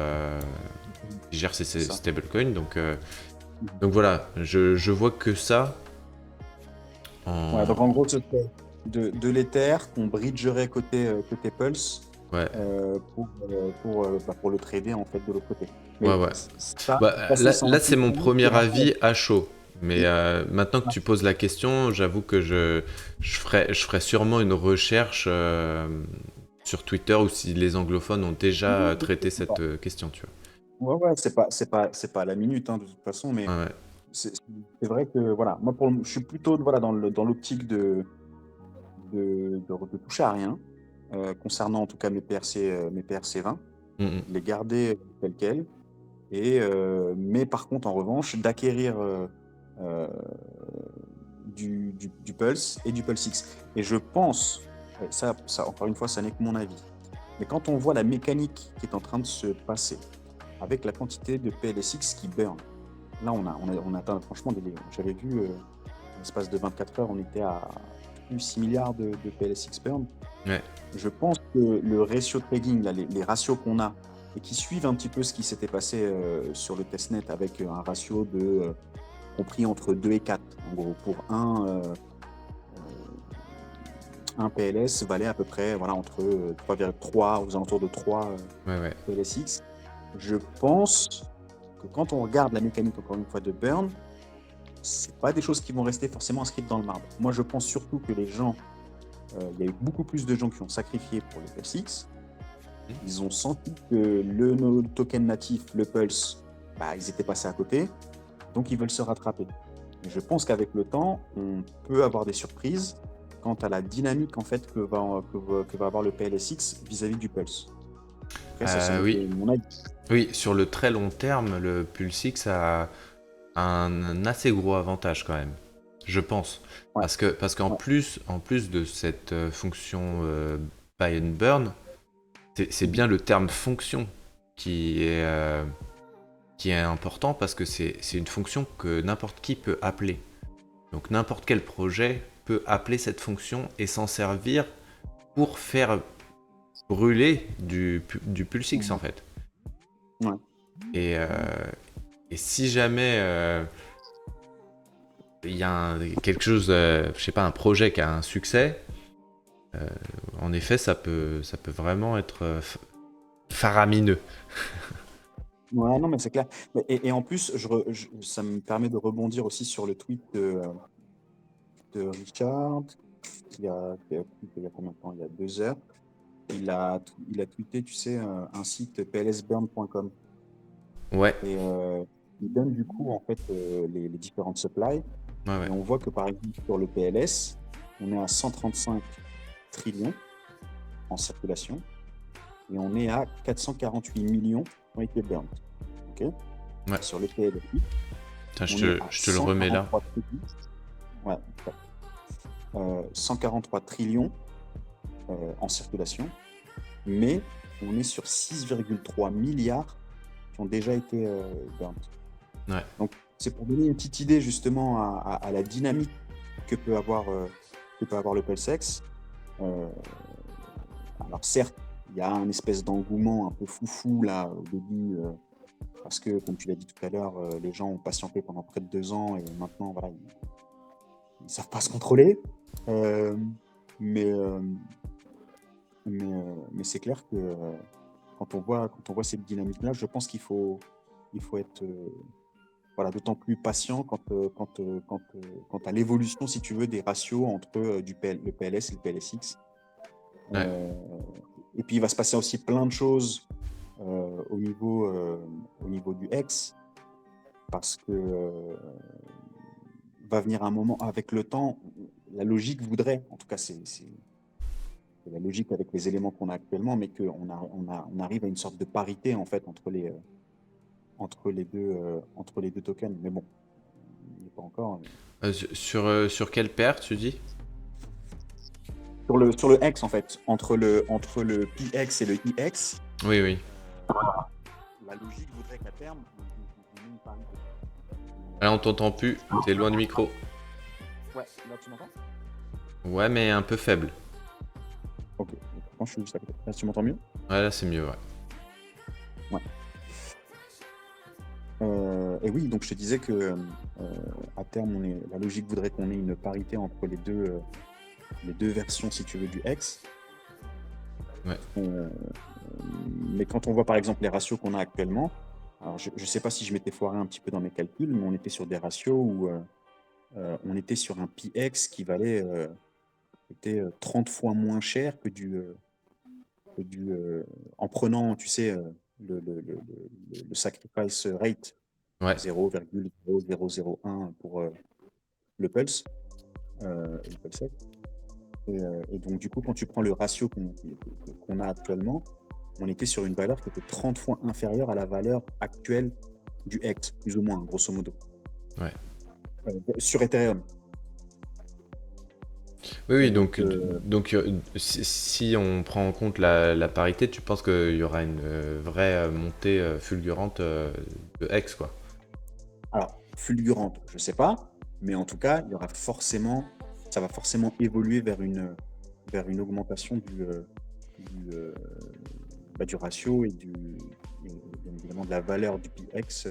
ces Ça. stablecoins. Donc voilà, je vois que ça. Ouais, donc en gros, ce serait de l'Ether qu'on bridgerait côté Pulse Ouais. pour le trader en fait de l'autre côté. Ouais, ouais. Ça, Bah, là, c'est mon premier avis à chaud. Mais maintenant que tu poses la question, j'avoue que je ferai sûrement une recherche sur Twitter ou si les anglophones ont déjà traité cette question, tu vois. Ouais, c'est pas à la minute, hein, de toute façon, mais Ouais, ouais. c'est vrai que voilà, moi je suis plutôt voilà, dans l'optique de toucher à rien, concernant en tout cas mes PRC 20, Mm, mm. les garder tels quels, mais par contre en revanche d'acquérir du Pulse et du Pulse X. Et je pense, ça encore une fois, ça n'est que mon avis, mais quand on voit la mécanique qui est en train de se passer avec la quantité de PLSX qui burn, là on atteint franchement j'avais vu en l'espace de 24 heures, on était à plus 6 milliards de PLSX burn. Ouais. Je pense que le ratio trading, là, les ratios qu'on a et qui suivent un petit peu ce qui s'était passé sur le testnet avec un ratio de compris entre 2 et 4 en gros, pour un PLS valait à peu près voilà, entre 3,3 aux alentours de 3 Ouais. PLSX. Je pense que quand on regarde la mécanique encore une fois de burn, c'est pas des choses qui vont rester forcément inscrites dans le marbre. Moi je pense surtout que les gens, il y a eu beaucoup plus de gens qui ont sacrifié pour le PLSX. Ils ont senti que le token natif, le Pulse, ils étaient passés à côté, donc ils veulent se rattraper. Et je pense qu'avec le temps, on peut avoir des surprises quant à la dynamique en fait que va avoir le PLSX vis-à-vis du Pulse. Après, ça, c'est Oui. mon avis. Oui, sur le très long terme, le Pulse X a un assez gros avantage quand même, je pense. Ouais. Parce qu'en plus de cette fonction buy and burn, c'est bien le terme fonction qui est important parce que c'est une fonction que n'importe qui peut appeler. Donc n'importe quel projet peut appeler cette fonction et s'en servir pour faire brûler du Pulse X en fait. Ouais. Et si jamais il y a quelque chose, je sais pas, un projet qui a un succès, en effet, ça peut vraiment être faramineux. Ouais, non, mais c'est clair. Et en plus, ça me permet de rebondir aussi sur le tweet de Richard, il y a combien de temps? Il y a 2 heures. Il a tweeté, tu sais, un site plsburn.com. Ouais. Et il donne du coup, en fait, les différentes supplies. Ouais. Et on voit que, par exemple, sur le PLS, on est à 135 trillions en circulation. Et on est à 448 millions qui ont été burned. Okay. Ouais. Sur le PLS. Tiens, je te le remets là. 143 trillions en circulation, mais on est sur 6,3 milliards qui ont déjà été burned. Ouais. Donc c'est pour donner une petite idée justement à la dynamique que peut avoir le PulseX. Alors certes, il y a un espèce d'engouement un peu foufou là au début, parce que comme tu l'as dit tout à l'heure, les gens ont patienté pendant près de 2 ans et maintenant voilà, ils ne savent pas se contrôler. Mais c'est clair que quand on voit cette dynamique-là, je pense qu'il faut être voilà, d'autant plus patient quant à l'évolution, si tu veux, des ratios entre le PLS et le PLSX. Ouais. Et puis il va se passer aussi plein de choses au niveau du X, parce que va venir un moment avec le temps, la logique voudrait, en tout cas c'est la logique avec les éléments qu'on a actuellement, mais qu'on arrive à une sorte de parité en fait entre les deux tokens. Mais bon, il n'est pas encore. Sur quelle paire tu dis? Sur le X en fait, entre le PX et le IX. Oui. La logique voudrait qu'à terme, on ait une parité. Là, on t'entend plus. T'es loin du micro. Ouais, là tu m'entends? Ouais, mais un peu faible. Ok, moi je suis juste à côté. Là tu m'entends mieux? Ouais, là, c'est mieux, ouais. Ouais. Et oui, donc je te disais que à terme, la logique voudrait qu'on ait une parité entre les deux versions, si tu veux, du X. Ouais. Mais quand on voit par exemple les ratios qu'on a actuellement, alors je ne sais pas si je m'étais foiré un petit peu dans mes calculs, mais on était sur des ratios où on était sur un PX qui valait était 30 fois moins cher que en prenant, tu sais, le sacrifice rate Ouais. 0,0001 pour le pulse et le pulse. Et donc, du coup, quand tu prends le ratio qu'on a actuellement, on était sur une valeur qui était 30 fois inférieure à la valeur actuelle du Hex, plus ou moins, grosso modo. Ouais. Sur Ethereum. Oui, donc si on prend en compte la parité, tu penses qu'il y aura une vraie montée fulgurante de X, quoi. Alors, fulgurante, je ne sais pas, mais en tout cas, il y aura forcément, ça va forcément évoluer vers une augmentation du ratio et bien évidemment de la valeur du PX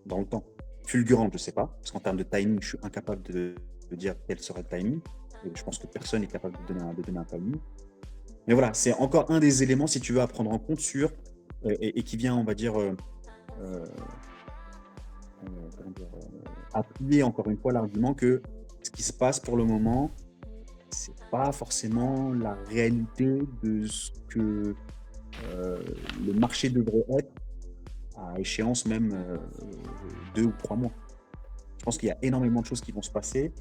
dans le temps. Fulgurante, je ne sais pas, parce qu'en termes de timing, je suis incapable de dire quel serait le timing. Et je pense que personne n'est capable de donner un timing. Mais voilà, c'est encore un des éléments, si tu veux, à prendre en compte sur, et qui vient, on va dire, appuyer encore une fois l'argument que ce qui se passe pour le moment, c'est pas forcément la réalité de ce que le marché devrait être à échéance même 2 ou 3 mois. Je pense qu'il y a énormément de choses qui vont se passer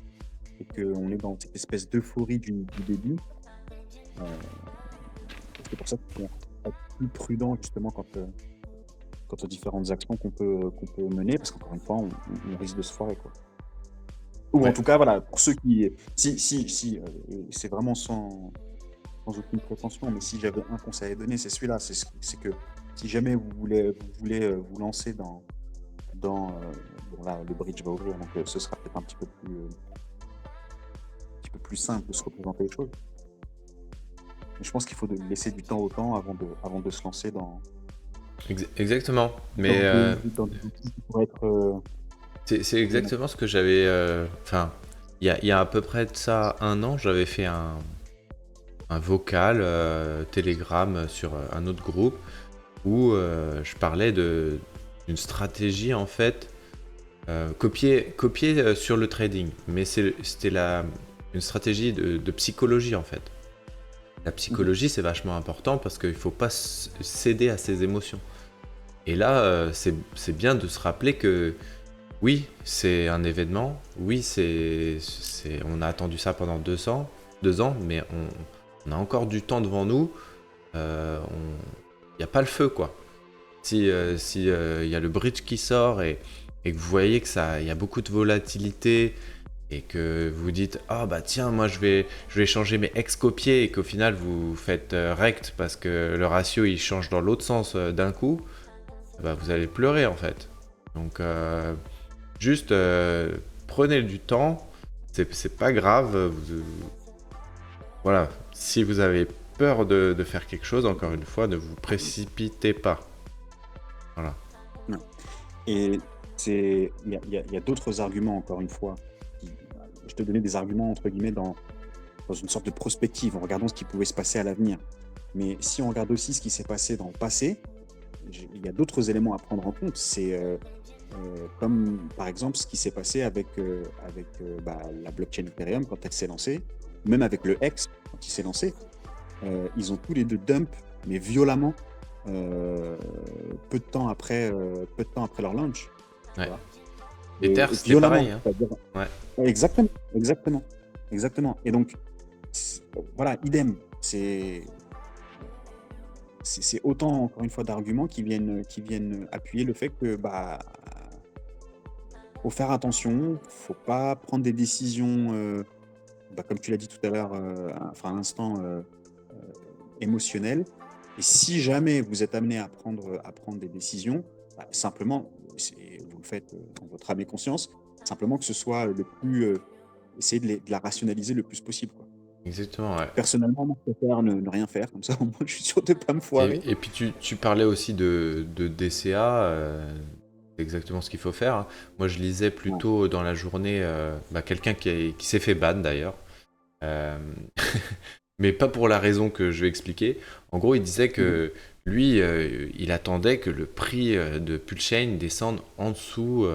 et qu'on est dans cette espèce d'euphorie du début. C'est pour ça qu'il faut être plus prudent justement quant aux différentes actions qu'on peut mener, parce qu'encore une fois, on risque de se foirer, quoi. Ou en tout cas, voilà, pour ceux qui... Si c'est vraiment sans aucune prétention, mais si j'avais un conseil à donner, c'est celui-là, c'est que si jamais vous voulez vous lancer dans bon, là, le bridge va ouvrir, donc ce sera peut-être un petit peu plus simple de se représenter les choses. Mais je pense qu'il faut laisser du temps au temps avant de se lancer dans... Exactement. Mais dans des outils qui pourraient être... c'est exactement ce que j'avais... Enfin, il y a à peu près de ça 1 an, j'avais fait un vocal Telegram sur un autre groupe où je parlais d'une stratégie en fait copiée sur le trading, mais c'était une stratégie de psychologie en fait. La psychologie c'est vachement important parce qu'il faut pas céder à ses émotions. Et là c'est bien de se rappeler que oui c'est un événement, oui on a attendu ça pendant 2 ans, mais on a encore du temps devant nous. Il n'y a pas le feu, quoi. Si y a le bridge qui sort et que vous voyez que il y a beaucoup de volatilité et que vous dites ah bah tiens moi je vais changer mes ex copiés et qu'au final vous faites rect parce que le ratio il change dans l'autre sens d'un coup, bah vous allez pleurer en fait. Donc juste prenez du temps, c'est pas grave. Voilà, si vous avez peur de faire quelque chose, encore une fois, ne vous précipitez pas. Voilà. Non. Et il y a d'autres arguments, encore une fois. Je te donnais des arguments, entre guillemets, dans une sorte de prospective, en regardant ce qui pouvait se passer à l'avenir. Mais si on regarde aussi ce qui s'est passé dans le passé, il y a d'autres éléments à prendre en compte. C'est comme, par exemple, ce qui s'est passé avec la blockchain Ethereum quand elle s'est lancée, même avec le X quand il s'est lancé. Ils ont tous les deux dump, mais violemment, peu de temps après leur launch. Ouais. Voilà. Ether, c'était pareil. Hein. Ouais. Exactement. Et donc, voilà, idem. C'est autant, encore une fois, d'arguments qui viennent appuyer le fait que faut faire attention, faut pas prendre des décisions, comme tu l'as dit tout à l'heure, à l'instant, émotionnelles. Et si jamais vous êtes amené à prendre des décisions, simplement, vous le faites dans votre âme et conscience. Simplement que ce soit le plus. Essayer de la rationaliser le plus possible, quoi. Exactement, ouais. Personnellement, moi, je préfère ne rien faire, comme ça, au moins, je suis sûr de ne pas me foirer. Et puis tu parlais aussi de DCA, c'est exactement ce qu'il faut faire, hein. Moi je lisais plutôt dans la journée quelqu'un qui s'est fait ban d'ailleurs, euh, mais pas pour la raison que je vais expliquer. En gros, il disait que lui, il attendait que le prix de Pulchain descende en dessous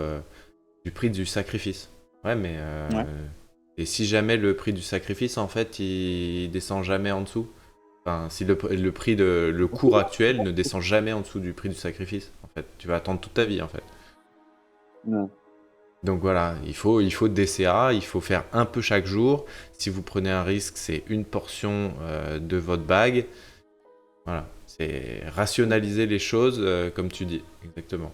du prix du sacrifice. Ouais, mais Ouais. et si jamais le prix du sacrifice, en fait, il descend jamais en dessous. Enfin, si le cours actuel ne descend jamais en dessous du prix du sacrifice, en fait, tu vas attendre toute ta vie, en fait. Ouais. Donc voilà, il faut DCA, il faut faire un peu chaque jour. Si vous prenez un risque, c'est une portion de votre bag. Voilà, c'est rationaliser les choses, comme tu dis, exactement.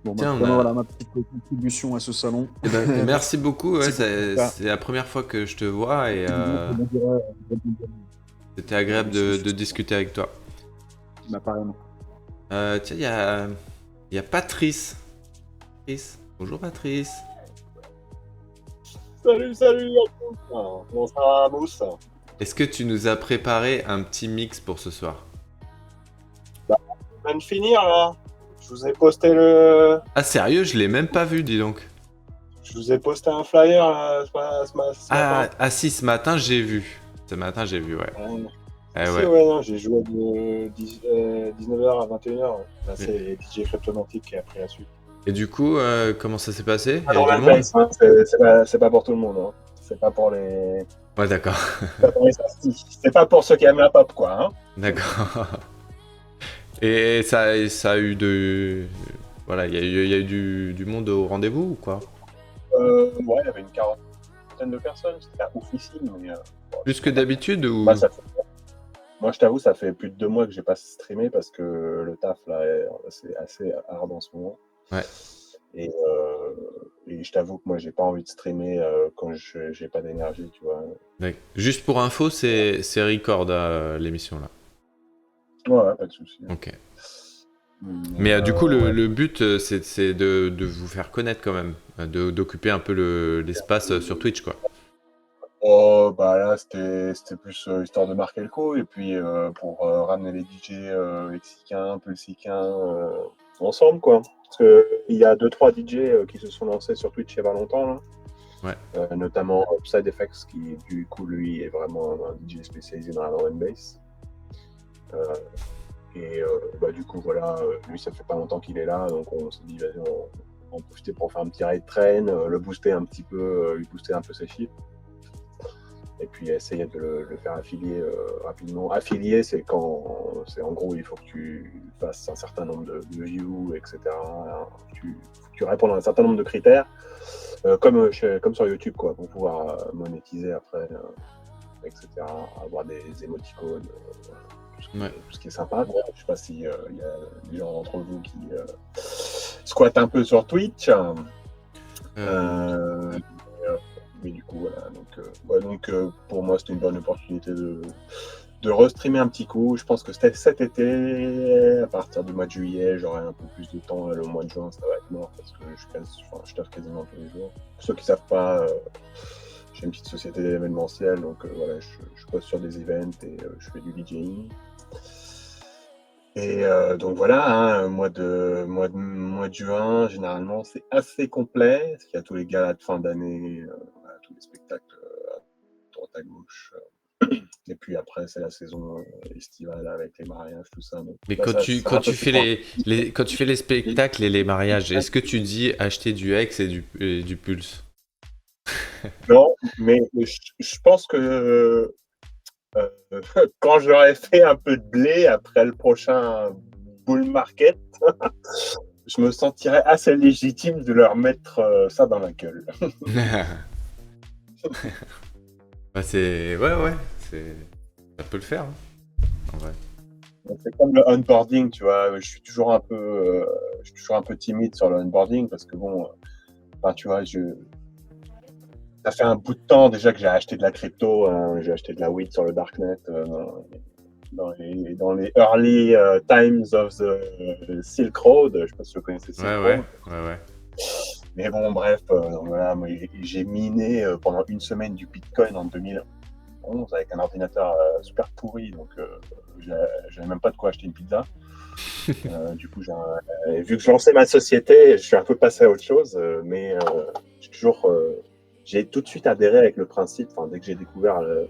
Bon, Tiens, on vraiment, a- voilà ma petite contribution à ce salon. Eh ben, merci beaucoup, ouais, Merci pour ça. c'est la première fois que je te vois et On dirait, c'était agréable de discuter avec toi. apparemment. Tiens, il y a Patrice. Bonjour Patrice. Salut à tous. Comment ça va, Mousse? Est-ce que tu nous as préparé un petit mix pour ce soir? Je viens de finir là. Je vous ai posté le. Ah sérieux, je l'ai même pas vu, dis donc. Je vous ai posté un flyer là, ce matin. Ah si, ce matin j'ai vu. Ce matin j'ai vu, ouais. Eh Si, ouais. ouais, non, j'ai joué de 19h à 21h. Là, c'est DJ Cryptomantic qui a pris la suite. Et du coup, comment ça s'est passé? Il y Alors, a la du monde? bass, hein, c'est pas pour tout le monde. Hein. C'est pas pour les. Ouais, d'accord. C'est pas pour les sastis. C'est pas pour ceux qui aiment la pop, quoi. Hein. D'accord. Et ça a eu de... Voilà, il y a eu du monde au rendez-vous ou quoi? Ouais, il y avait une quarantaine de personnes. C'était oufissime. Mais, Plus que d'habitude ou... bah, moi, je t'avoue, ça fait plus de 2 mois que j'ai pas streamé parce que le taf, là, c'est assez hard en ce moment. Ouais. Et je t'avoue que moi, j'ai pas envie de streamer quand j'ai pas d'énergie, tu vois. Ouais. Juste pour info, c'est record l'émission là. Ouais, pas de souci. Ok. Mais du coup, le but, c'est de vous faire connaître quand même, d'occuper un peu l'espace sur Twitch, quoi. Oh, bah là, c'était plus histoire de marquer le coup et puis pour ramener les DJ mexicains, pulsicains ensemble, quoi. Parce qu'il y a 2-3 DJ qui se sont lancés sur Twitch il y a pas longtemps, là. Ouais. Notamment Upside Effects, qui du coup, lui, est vraiment un DJ spécialisé dans la drum and bass. Du coup, voilà, lui, ça fait pas longtemps qu'il est là, donc on s'est dit, vas-y, on va en profiter pour faire un petit raid train, le booster un petit peu, lui booster un peu ses chiffres. Et puis essayer de le faire affilier rapidement. Affilier, c'est en gros, il faut que tu fasses un certain nombre de views, etc. Tu réponds à un certain nombre de critères, comme sur YouTube, quoi, pour pouvoir monétiser après, etc. Avoir des émoticônes, tout ce qui est sympa. Bon, je ne sais pas s'il y a des gens d'entre vous qui squattent un peu sur Twitch. Mais du coup, voilà. Donc, pour moi, c'était une bonne opportunité de restreamer un petit coup. Je pense que cet été, à partir du mois de juillet, j'aurai un peu plus de temps. Le mois de juin, ça va être mort parce que je taffe quasiment tous les jours. Pour ceux qui ne savent pas, j'ai une petite société d'événementiel. Donc, voilà, je poste sur des events et je fais du DJing. Et donc voilà, hein, mois de juin, généralement, c'est assez complet. Parce qu'il y a tous les galas de fin d'année, tous les spectacles à droite à gauche. Et puis après, c'est la saison estivale avec les mariages, tout ça. Donc, Mais là, quand tu fais les spectacles et les mariages, est-ce que tu dis acheter du Hex et du Pulse? Non, mais je pense que quand j'aurai fait un peu de blé après le prochain bull market, je me sentirais assez légitime de leur mettre ça dans la gueule. Bah ouais, ça peut le faire, hein, en vrai. C'est comme le onboarding, tu vois. Je suis toujours un peu timide sur le onboarding parce que bon, tu vois, ça fait un bout de temps déjà que j'ai acheté de la crypto, j'ai acheté de la weed sur le darknet. dans les early times of the Silk Road. Je ne sais pas si vous connaissez Silk Road. Ouais. Mais bon, bref, voilà, moi, j'ai miné pendant une semaine du Bitcoin en 2011 avec un ordinateur super pourri, donc j'avais même pas de quoi acheter une pizza. Du coup, vu que je lançais ma société, je suis un peu passé à autre chose, mais j'ai tout de suite adhéré avec le principe, dès que j'ai découvert le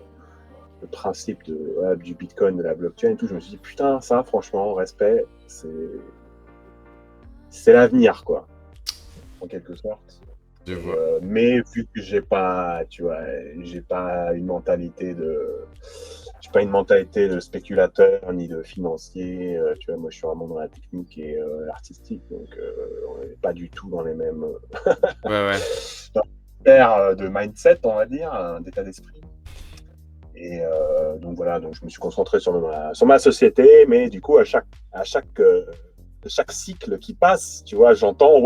principe du Bitcoin, de la blockchain et tout, je me suis dit, putain, ça, franchement, respect, c'est l'avenir, quoi, en quelque sorte. Je vois. Mais vu que j'ai pas une mentalité de spéculateur ni de financier, tu vois, moi je suis vraiment dans la technique et l'artistique, donc on n'est pas du tout dans les mêmes Ouais. de mindset, on va dire, d'état d'esprit. Et donc voilà, donc je me suis concentré sur ma société, mais du coup à chaque cycle qui passe, tu vois, j'entends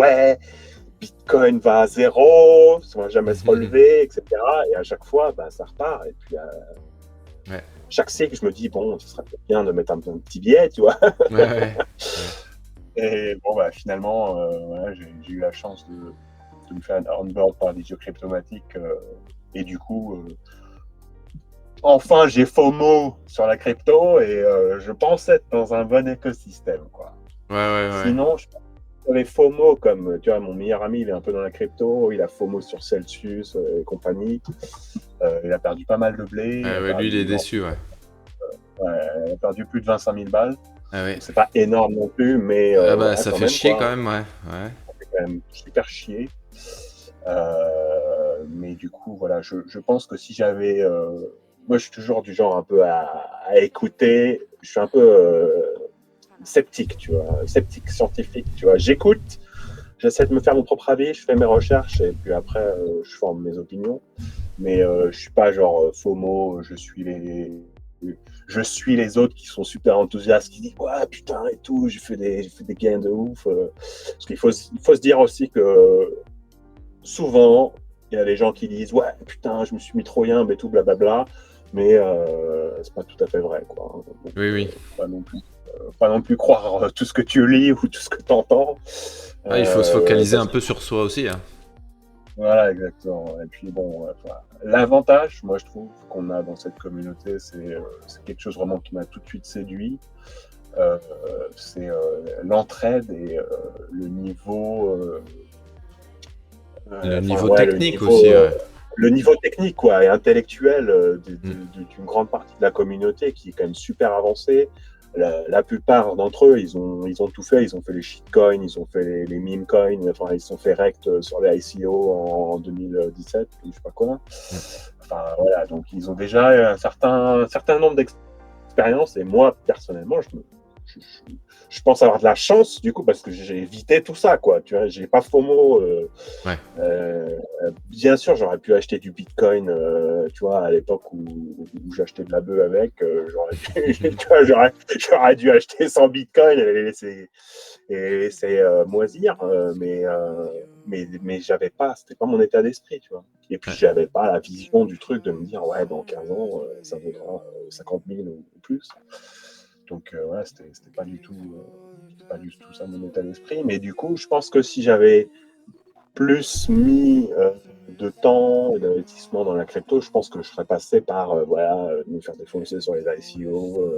Bitcoin va à zéro, ça va jamais se relever, etc. Et à chaque fois, ça repart. Et puis, chaque cycle, je me dis, bon, ce serait peut-être bien de mettre un petit billet, tu vois. Ouais. Et bon, finalement, j'ai eu la chance de me faire un onboard par Digio Cryptomatic. Et du coup, enfin, j'ai FOMO sur la crypto et je pense être dans un bon écosystème, quoi. Ouais. Sinon, les FOMO, comme tu vois, mon meilleur ami, il est un peu dans la crypto, il a FOMO sur Celsius et compagnie. Il a perdu pas mal de blé. Lui, il est déçu, ouais. Il a perdu plus de 25 000 balles. Ah ouais. C'est pas énorme non plus, mais. Ça fait chier quand même, ouais. Ça fait quand même super chier. Mais du coup, voilà, je pense que si j'avais. Moi, je suis toujours du genre un peu à écouter. Je suis un peu. Sceptique, tu vois, sceptique scientifique, tu vois. J'écoute, j'essaie de me faire mon propre avis, je fais mes recherches et puis après, je forme mes opinions. Mais je suis pas genre FOMO, je suis les autres qui sont super enthousiastes, qui disent ouais putain et tout, j'ai fait des gains de ouf. Parce qu'il faut se dire aussi que souvent, il y a des gens qui disent ouais putain, je me suis mis trop yimbe et tout, blablabla. Mais c'est pas tout à fait vrai, quoi. Donc, oui. Pas non plus croire tout ce que tu lis ou tout ce que tu entends. Il faut se focaliser un peu sur soi aussi. Hein. Voilà, exactement. Et puis bon, l'avantage, moi je trouve, qu'on a dans cette communauté, c'est quelque chose vraiment qui m'a tout de suite séduit. C'est l'entraide et le niveau... technique aussi. Le niveau technique, quoi, et intellectuel d'une grande partie de la communauté qui est quand même super avancée. La plupart d'entre eux, ils ont tout fait. Ils ont fait les shitcoins, ils ont fait les meme coins, ils se sont fait rect sur les ICO en 2017, ou je sais pas quoi. Enfin, voilà, donc ils ont déjà un certain nombre d'expériences. Et moi, personnellement, je pense avoir de la chance, du coup, parce que j'ai évité tout ça, quoi. Tu vois, j'ai pas FOMO. Bien sûr, j'aurais pu acheter du Bitcoin, tu vois, à l'époque où j'achetais de la bœuf avec. J'aurais dû acheter 100 Bitcoin et les laisser moisir. Mais j'avais pas, c'était pas mon état d'esprit, tu vois. Et puis, j'avais pas la vision du truc de me dire, ouais, dans 15 ans, ça vaudra 50 000 ou plus. Donc, c'était pas du tout ça mon état d'esprit. Mais du coup, je pense que si j'avais plus mis de temps et d'investissement dans la crypto, je pense que je serais passé par me faire défoncer sur les ICO,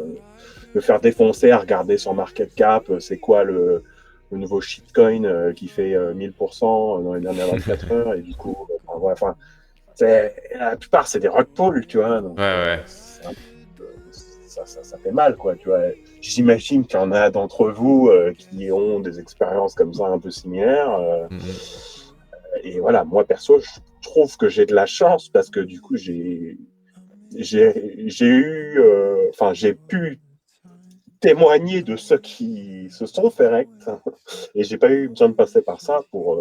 me faire défoncer à regarder sur Market Cap, c'est quoi le nouveau shitcoin qui fait 1000% dans les dernières 24 heures, et du coup, la plupart c'est des rug pulls, tu vois. Donc, ça fait mal, quoi, tu vois. J'imagine qu'il y en a d'entre vous qui ont des expériences comme ça un peu similaires. Et voilà, moi perso, je trouve que j'ai de la chance parce que du coup, j'ai pu témoigner de ceux qui se sont fait rect et j'ai pas eu besoin de passer par ça pour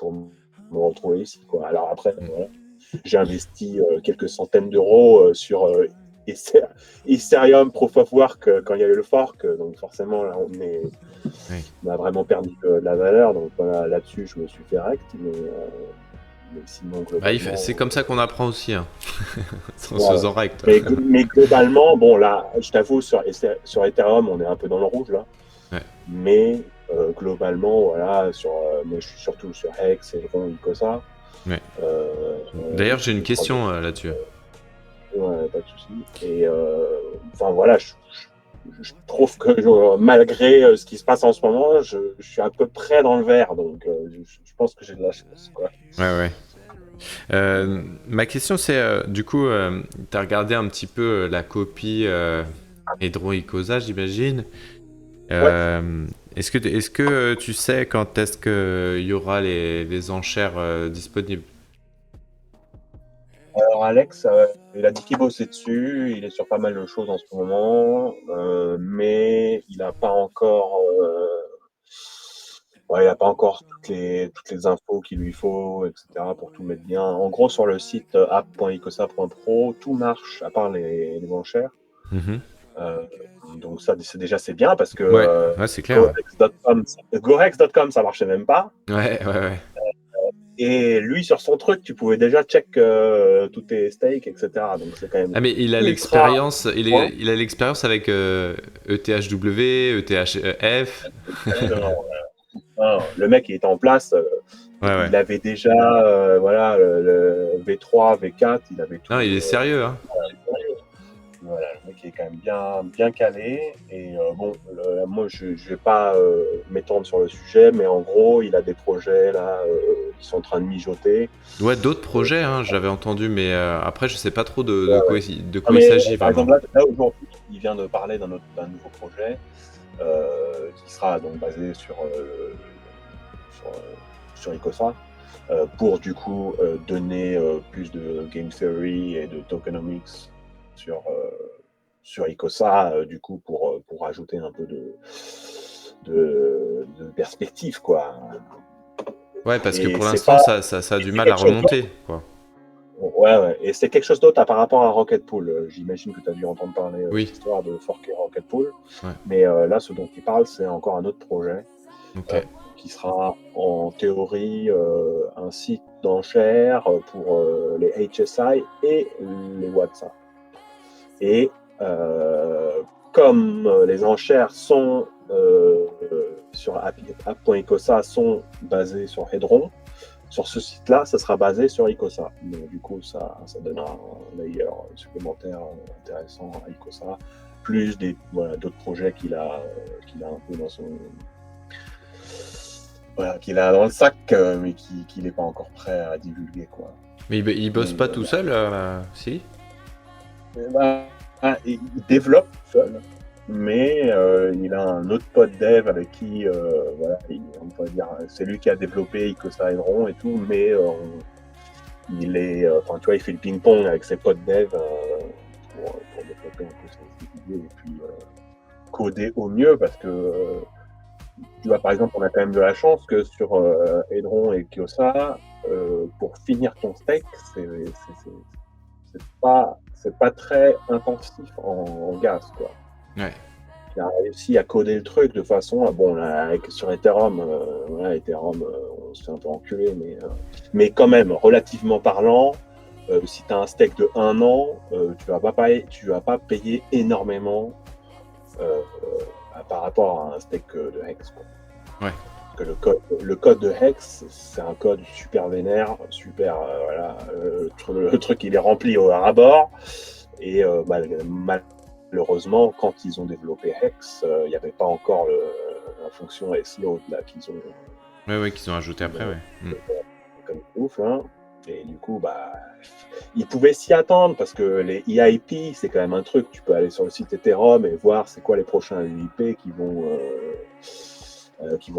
me retrouver ici, quoi. Alors après, voilà, j'ai investi quelques centaines d'euros sur Ethereum Proof of Work quand il y a eu le fork, donc forcément là on a vraiment perdu de la valeur, donc voilà, là-dessus je me suis fait rect, sinon, Bah, globalement. c'est comme ça qu'on apprend aussi, hein. En Ouais. se faisant rect. Mais globalement, bon, là, je t'avoue, sur Ethereum, on est un peu dans le rouge, là. Ouais. Mais globalement, voilà, moi, je suis surtout sur Hex, Hedron, Icosa. Ouais. Euh, D'ailleurs, j'ai une je question crois là-dessus. Ouais, pas de souci. Et enfin voilà, je trouve que malgré ce qui se passe en ce moment, je suis à peu près dans le vert, donc je pense que j'ai de la chance, quoi. Ouais. Ma question, c'est du coup, tu as regardé un petit peu la copie Hedron Icosa, j'imagine. Est-ce que tu sais quand est-ce qu'il y aura les enchères disponibles? Alors Alex, il a dit qu'il bossait dessus, il est sur pas mal de choses en ce moment, mais il n'a pas encore, il a pas encore toutes les infos qu'il lui faut, etc. pour tout mettre bien. En gros, sur le site app.icosa.pro, tout marche à part les enchères. Mhm. Donc ça, c'est bien parce que Ouais, c'est clair. Gorex.com, ça marchait même pas. Ouais. Et lui, sur son truc, tu pouvais déjà check tous tes stakes, etc. Donc c'est quand même Ah, mais il a ultra. l'expérience, il a l'expérience avec ETHW, ETHF. Non, le mec, il était en place. Ouais. Il avait déjà voilà, le V3, V4, il avait tout. Non, il est sérieux, hein. Voilà, le mec est quand même bien calé. Et bon, moi, je ne vais pas m'étendre sur le sujet, mais en gros, il a des projets là qui sont en train de mijoter. Ouais, d'autres projets, hein, j'avais entendu, mais après, je sais pas trop de quoi il Mais, s'agit par vraiment. exemple, là aujourd'hui, il vient de parler d'un nouveau projet qui sera donc basé sur Icosa pour du coup donner plus de game theory et de tokenomics sur Icosa, du coup pour ajouter un peu de perspective, quoi. Ouais, parce que Et pour c'est l'instant, pas- ça a du c'est mal à quelque chose remonter, quoi. Ouais, et c'est quelque chose d'autre par rapport à Rocket Pool. J'imagine que tu as dû entendre parler de Oui. cette histoire de forker Rocket Pool. Ouais. Mais là, ce dont il parle, c'est encore un autre projet Ok. qui sera en théorie un site d'enchères pour les HSI et les WhatsApp. Et comme les enchères sont sur app.icosa sont basées sur Hedron, sur ce site-là, ça sera basé sur Icosa. Donc, du coup, ça donnera un layer supplémentaire intéressant à Icosa, plus d'autres projets qu'il a un peu dans son. Voilà, qu'il a dans le sac, mais qu'il n'est pas encore prêt à divulguer, quoi. Mais il bosse pas tout seul, si? Il développe seul, mais il a un autre pote dev avec qui, voilà, on pourrait dire, c'est lui qui a développé Icosa Hedron et tout, mais il est, enfin, tu vois, il fait le ping-pong avec ses potes dev pour développer un peu ses idées et puis coder au mieux parce que tu vois, par exemple, on a quand même de la chance que sur Hedron et Kiosa, pour finir ton stake, c'est pas très intensif en gaz, quoi. Ouais. Il a réussi à coder le truc de façon, bon, là, sur Ethereum, Ethereum, on se fait un peu enculer, mais quand même, relativement parlant, si tu as un stake de 1 an, tu vas pas payer énormément par rapport à un stake de Hex, quoi. Ouais. Parce que le code de Hex, c'est un code super vénère, super, voilà, le truc il est rempli au rabord, et malheureusement, quand ils ont développé Hex, il n'y avait pas encore la fonction S-Load là qu'ils ont. Ouais, qu'ils ont ajouté après, ouais. Comme ouf, hein. Et du coup, ils pouvaient s'y attendre parce que les EIP, c'est quand même un truc. Tu peux aller sur le site Ethereum et voir c'est quoi les prochains EIP qui vont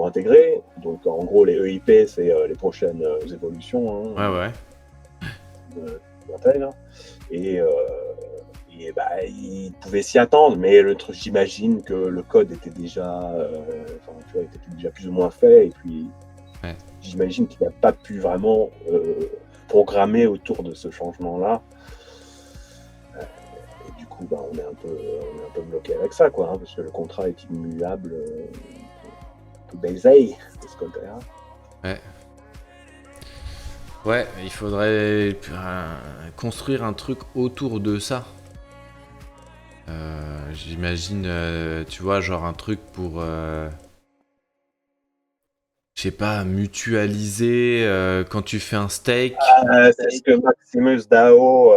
intégrer. Donc, en gros, les EIP, c'est les prochaines évolutions. Ouais. D'intègre. Et ils pouvaient s'y attendre, mais le truc, j'imagine que le code était déjà, était déjà plus ou moins fait, et puis j'imagine qu'il n'a pas pu vraiment programmer autour de ce changement-là. Et du coup, on est un peu bloqué avec ça, quoi, parce que le contrat est immuable, un peu baisé de ce côté-là. Ouais. Ouais, il faudrait construire un truc autour de ça. J'imagine, tu vois, genre un truc pour, je sais pas, mutualiser quand tu fais un steak. C'est ce que Maximus DAO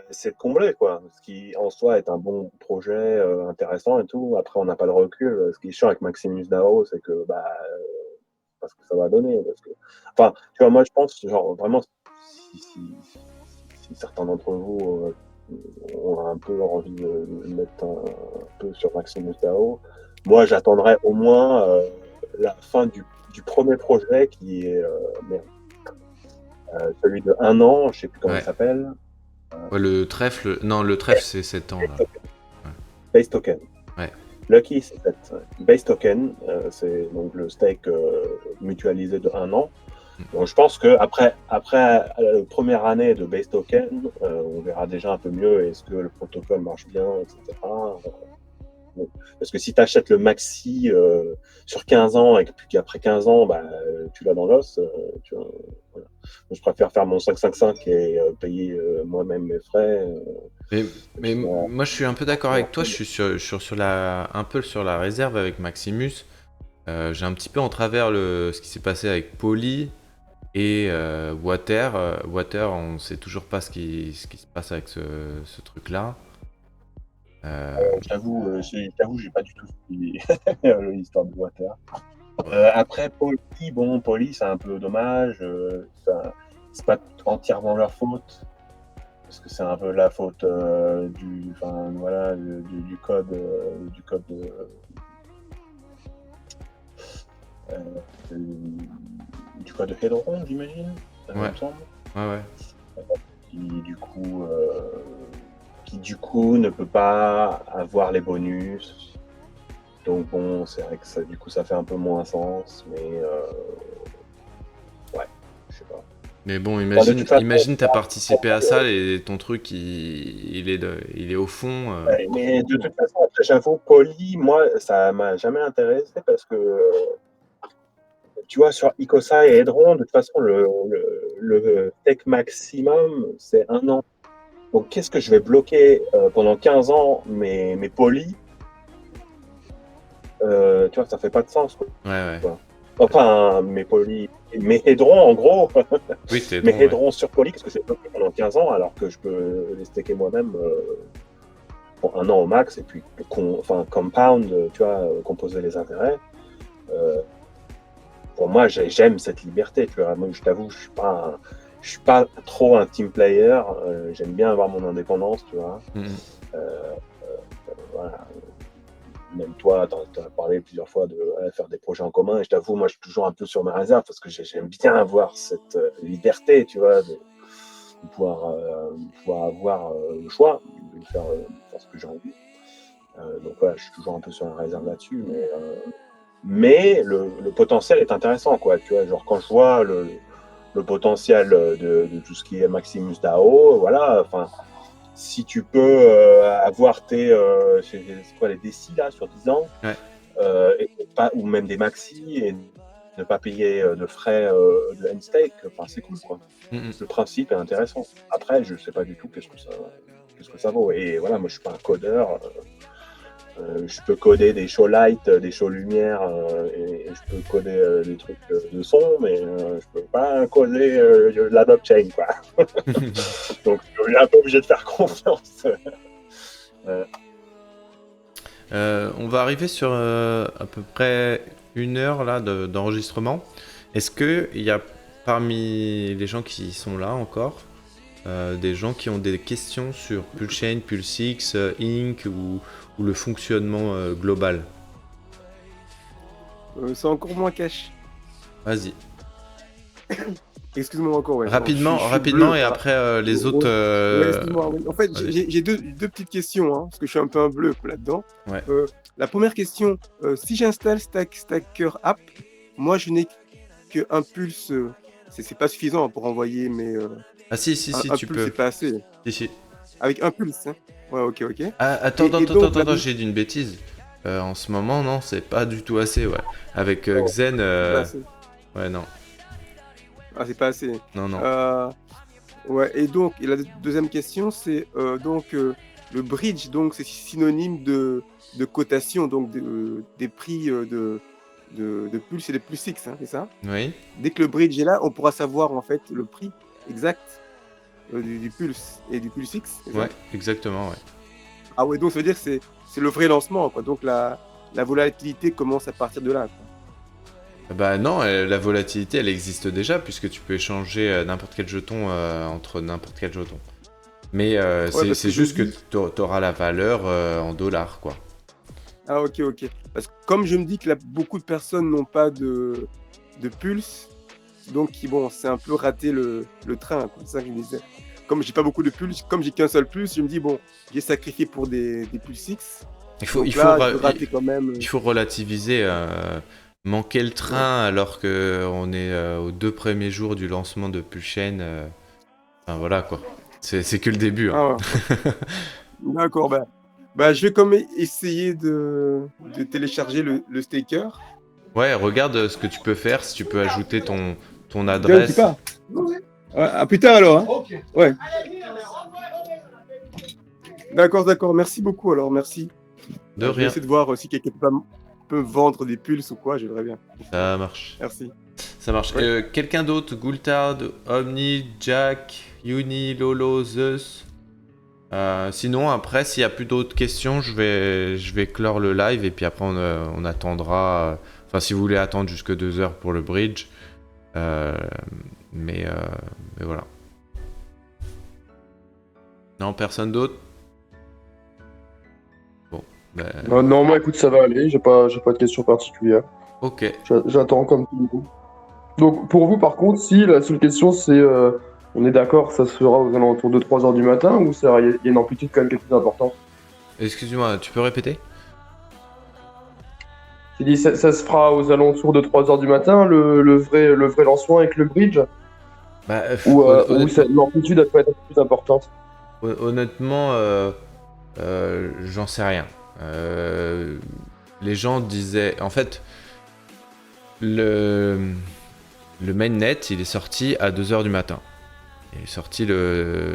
essaie de combler, quoi. Ce qui, en soi, est un bon projet intéressant et tout. Après, on n'a pas le recul. Ce qui est chiant avec Maximus DAO, c'est que, parce que ça va donner. Parce que... Enfin, tu vois, moi, je pense, genre, vraiment, si certains d'entre vous ont un peu envie de mettre un peu sur Maximus DAO, moi, j'attendrai au moins la fin du premier projet qui est celui de 1 an, je sais plus comment Ouais. il s'appelle. Ouais, le trèfle, non, le trèfle c'est 7 ans là. Base Token. Ouais. Lucky, c'est Base Token, c'est donc le stake mutualisé de 1 an. Donc je pense qu'après la première année de Base Token, on verra déjà un peu mieux est-ce que le protocole marche bien, etc. Bon. Parce que si tu achètes le maxi sur 15 ans et qu'après 15 ans, tu l'as dans l'os, tu vois, voilà. Donc, je préfère faire mon 555 et payer moi-même mes frais. Mais moi je suis un peu d'accord avec toi, je suis sur un peu sur la réserve avec Maximus. J'ai un petit peu en travers ce qui s'est passé avec Poly et Water. Water, on sait toujours pas ce qui se passe avec ce truc-là. Je t'avoue, j'ai pas du tout suivi l'histoire de Water. Après, Poly, c'est un peu dommage. C'est pas entièrement leur faute. Parce que c'est un peu la faute du code du code de Hedron, j'imagine. Ouais. Il me semble. Ouais. Qui du coup ne peut pas avoir les bonus. Donc bon, c'est vrai que ça, du coup, ça fait un peu moins sens, mais ouais, je sais pas. Mais bon, façon, imagine t'as participé à ça et ton truc il est au fond. Mais de toute façon, après, j'avoue, Poly, moi, ça m'a jamais intéressé parce que tu vois, sur Icosa et Hedron, de toute façon, le tech maximum, c'est 1 an. Donc, qu'est-ce que je vais bloquer pendant 15 ans mes Poly tu vois, ça fait pas de sens. Quoi. Ouais. Enfin, mes Hedron, en gros. Oui, c'est mes Hedron sur Poly, parce que c'est bloqué pendant 15 ans, alors que je peux les stacker moi-même pour 1 an au max, et puis compound, tu vois, composer les intérêts. Pour moi, j'aime cette liberté, tu vois. Moi, je t'avoue, je suis pas trop un team player. J'aime bien avoir mon indépendance, tu vois. Voilà. Même toi, tu as parlé plusieurs fois de faire des projets en commun. Et je t'avoue, moi, je suis toujours un peu sur ma réserve parce que j'aime bien avoir cette liberté, tu vois, de pouvoir avoir le choix de faire ce que j'ai envie. Donc voilà, je suis toujours un peu sur la réserve là-dessus. Mais le potentiel est intéressant, quoi. Tu vois, genre quand je vois le potentiel de tout ce qui est Maximus DAO, voilà, enfin, si tu peux avoir c'est quoi les décis là sur 10 ans, ou même des maxi et ne pas payer de frais de end stake, enfin, c'est cool, quoi. Le principe est intéressant. Après, je sais pas du tout qu'est-ce que ça vaut. Et voilà, moi je suis pas un codeur. Je peux coder des shows light, des shows lumière, et je peux coder des trucs de son, mais je peux pas coder la blockchain, quoi. Donc je suis un peu obligé de faire confiance. On va arriver sur à peu près 1 heure là d'enregistrement. Est-ce qu'il y a parmi les gens qui sont là encore des gens qui ont des questions sur Pulsechain, Pulsix, Inc. ou le fonctionnement global? C'est encore moins cash. Vas-y. Excuse-moi encore. Ouais. Rapidement, Je suis rapidement bleu. et après les autres. Ouais, excuse-moi, oui. En fait, j'ai deux petites questions, hein, parce que je suis un peu un bleu là-dedans. Ouais. La première question, si j'installe Stacker App, moi je n'ai qu'un pulse. C'est pas suffisant pour envoyer mes. Ah si, un tu pulse, peux. c'est pas assez. Si. Avec un pulse, hein. Ouais, ok. Ah, attends, j'ai dit une bêtise. En ce moment, non, c'est pas du tout assez, ouais. Avec Xen, ouais, non. Ah, c'est pas assez. Non, non. Ouais, et donc, et la deuxième question, c'est le bridge, donc c'est synonyme de cotation, donc des prix de Pulse et de Pulse X, hein, c'est ça? Oui. Dès que le bridge est là, on pourra savoir en fait le prix exact du Pulse et du Pulse X, c'est Ouais, ça? exactement, ouais. Ah ouais, donc ça veut dire que c'est le vrai lancement, quoi. Donc la volatilité commence à partir de là, quoi. Bah non, la volatilité, elle existe déjà, puisque tu peux échanger n'importe quel jeton entre n'importe quel jeton. Mais Ouais, parce c'est que je me juste que dis, tu auras la valeur en dollars, quoi. ah ok, ok. Parce que comme je me dis que là, beaucoup de personnes n'ont pas de Pulse, donc bon, c'est un peu raté le train, quoi. C'est ça que je me disais. Comme j'ai pas beaucoup de Pulse, comme j'ai qu'un seul Pulse, je me dis, bon, j'ai sacrifié pour des Pulse X. Donc là, je peux rater quand même. Il faut relativiser. Manquer le train alors qu'on est aux 2 premiers jours du lancement de Pulchain. Enfin voilà quoi. C'est que le début. Hein. Ah ouais. D'accord, bah, je vais quand même essayer de télécharger le staker. Ouais, regarde ce que tu peux faire, si tu peux ajouter ton Bien, tu adresse. pars. Ouais, à plus tard alors, hein. Ouais. D'accord. Merci beaucoup alors, merci. De Je vais rien. essayer de voir si quelqu'un peut vendre des pulses ou quoi, j'aimerais bien. Ça marche. Merci. Ça marche. Ouais. Quelqu'un d'autre? Goultard, Omni, Jack, Uni, Lolo, Zeus. Sinon, après, s'il n'y a plus d'autres questions, je vais clore le live et puis après, on attendra. Enfin, si vous voulez attendre jusque 2 heures pour le bridge. Mais voilà. Non, personne d'autre? Bon. Non, moi, écoute, ça va aller. J'ai pas de questions particulières. Ok. J'attends comme tout le monde. Donc, pour vous, par contre, si la seule question, c'est on est d'accord, ça se fera aux alentours de 3 heures du matin ou il y a une amplitude quand même qui est plus importante? Excuse-moi, tu peux répéter? J'ai dit, ça se fera aux alentours de 3 heures du matin, le vrai lancement avec le bridge? Bah, Ou honnêtement, l'amplitude, elle peut être un peu plus importante? honnêtement, j'en sais rien. Les gens disaient... En fait, le mainnet, il est sorti à 2h du matin. Il est sorti le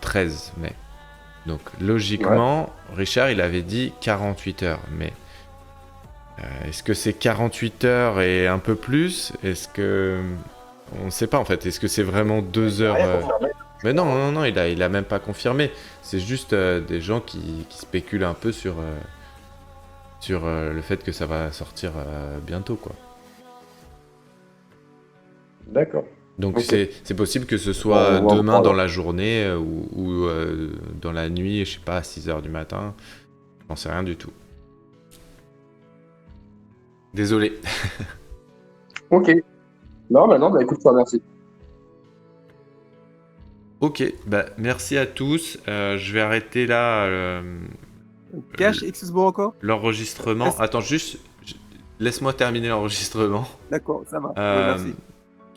13 mai. Donc, logiquement, Richard, il avait dit 48 heures. Mais est-ce que c'est 48 heures et un peu plus? Est-ce que... On ne sait pas, en fait. Est-ce que c'est vraiment 2 heures Mais non, il a même pas confirmé. C'est juste des gens qui spéculent un peu sur le fait que ça va sortir bientôt, quoi. D'accord. Donc Ok. c'est possible que ce soit On va en demain parler. dans la journée ou dans la nuit, je sais pas, à 6h du matin. J'en sais rien du tout. Désolé. Ok. Non, bah écoute, ça, merci. Ok, bah merci à tous. Je vais arrêter là Cash, excuse-moi encore? l'enregistrement. Est-ce- Attends, juste, laisse-moi terminer l'enregistrement. D'accord, ça va. Ouais, Euh, merci.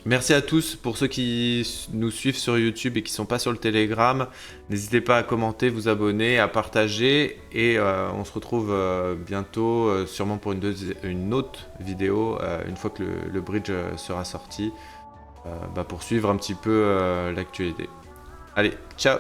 Merci à tous pour ceux qui nous suivent sur YouTube et qui sont pas sur le Telegram. N'hésitez pas à commenter, vous abonner, à partager et on se retrouve bientôt, sûrement pour une autre vidéo une fois que le bridge sera sorti, pour suivre un petit peu l'actualité. Allez, ciao!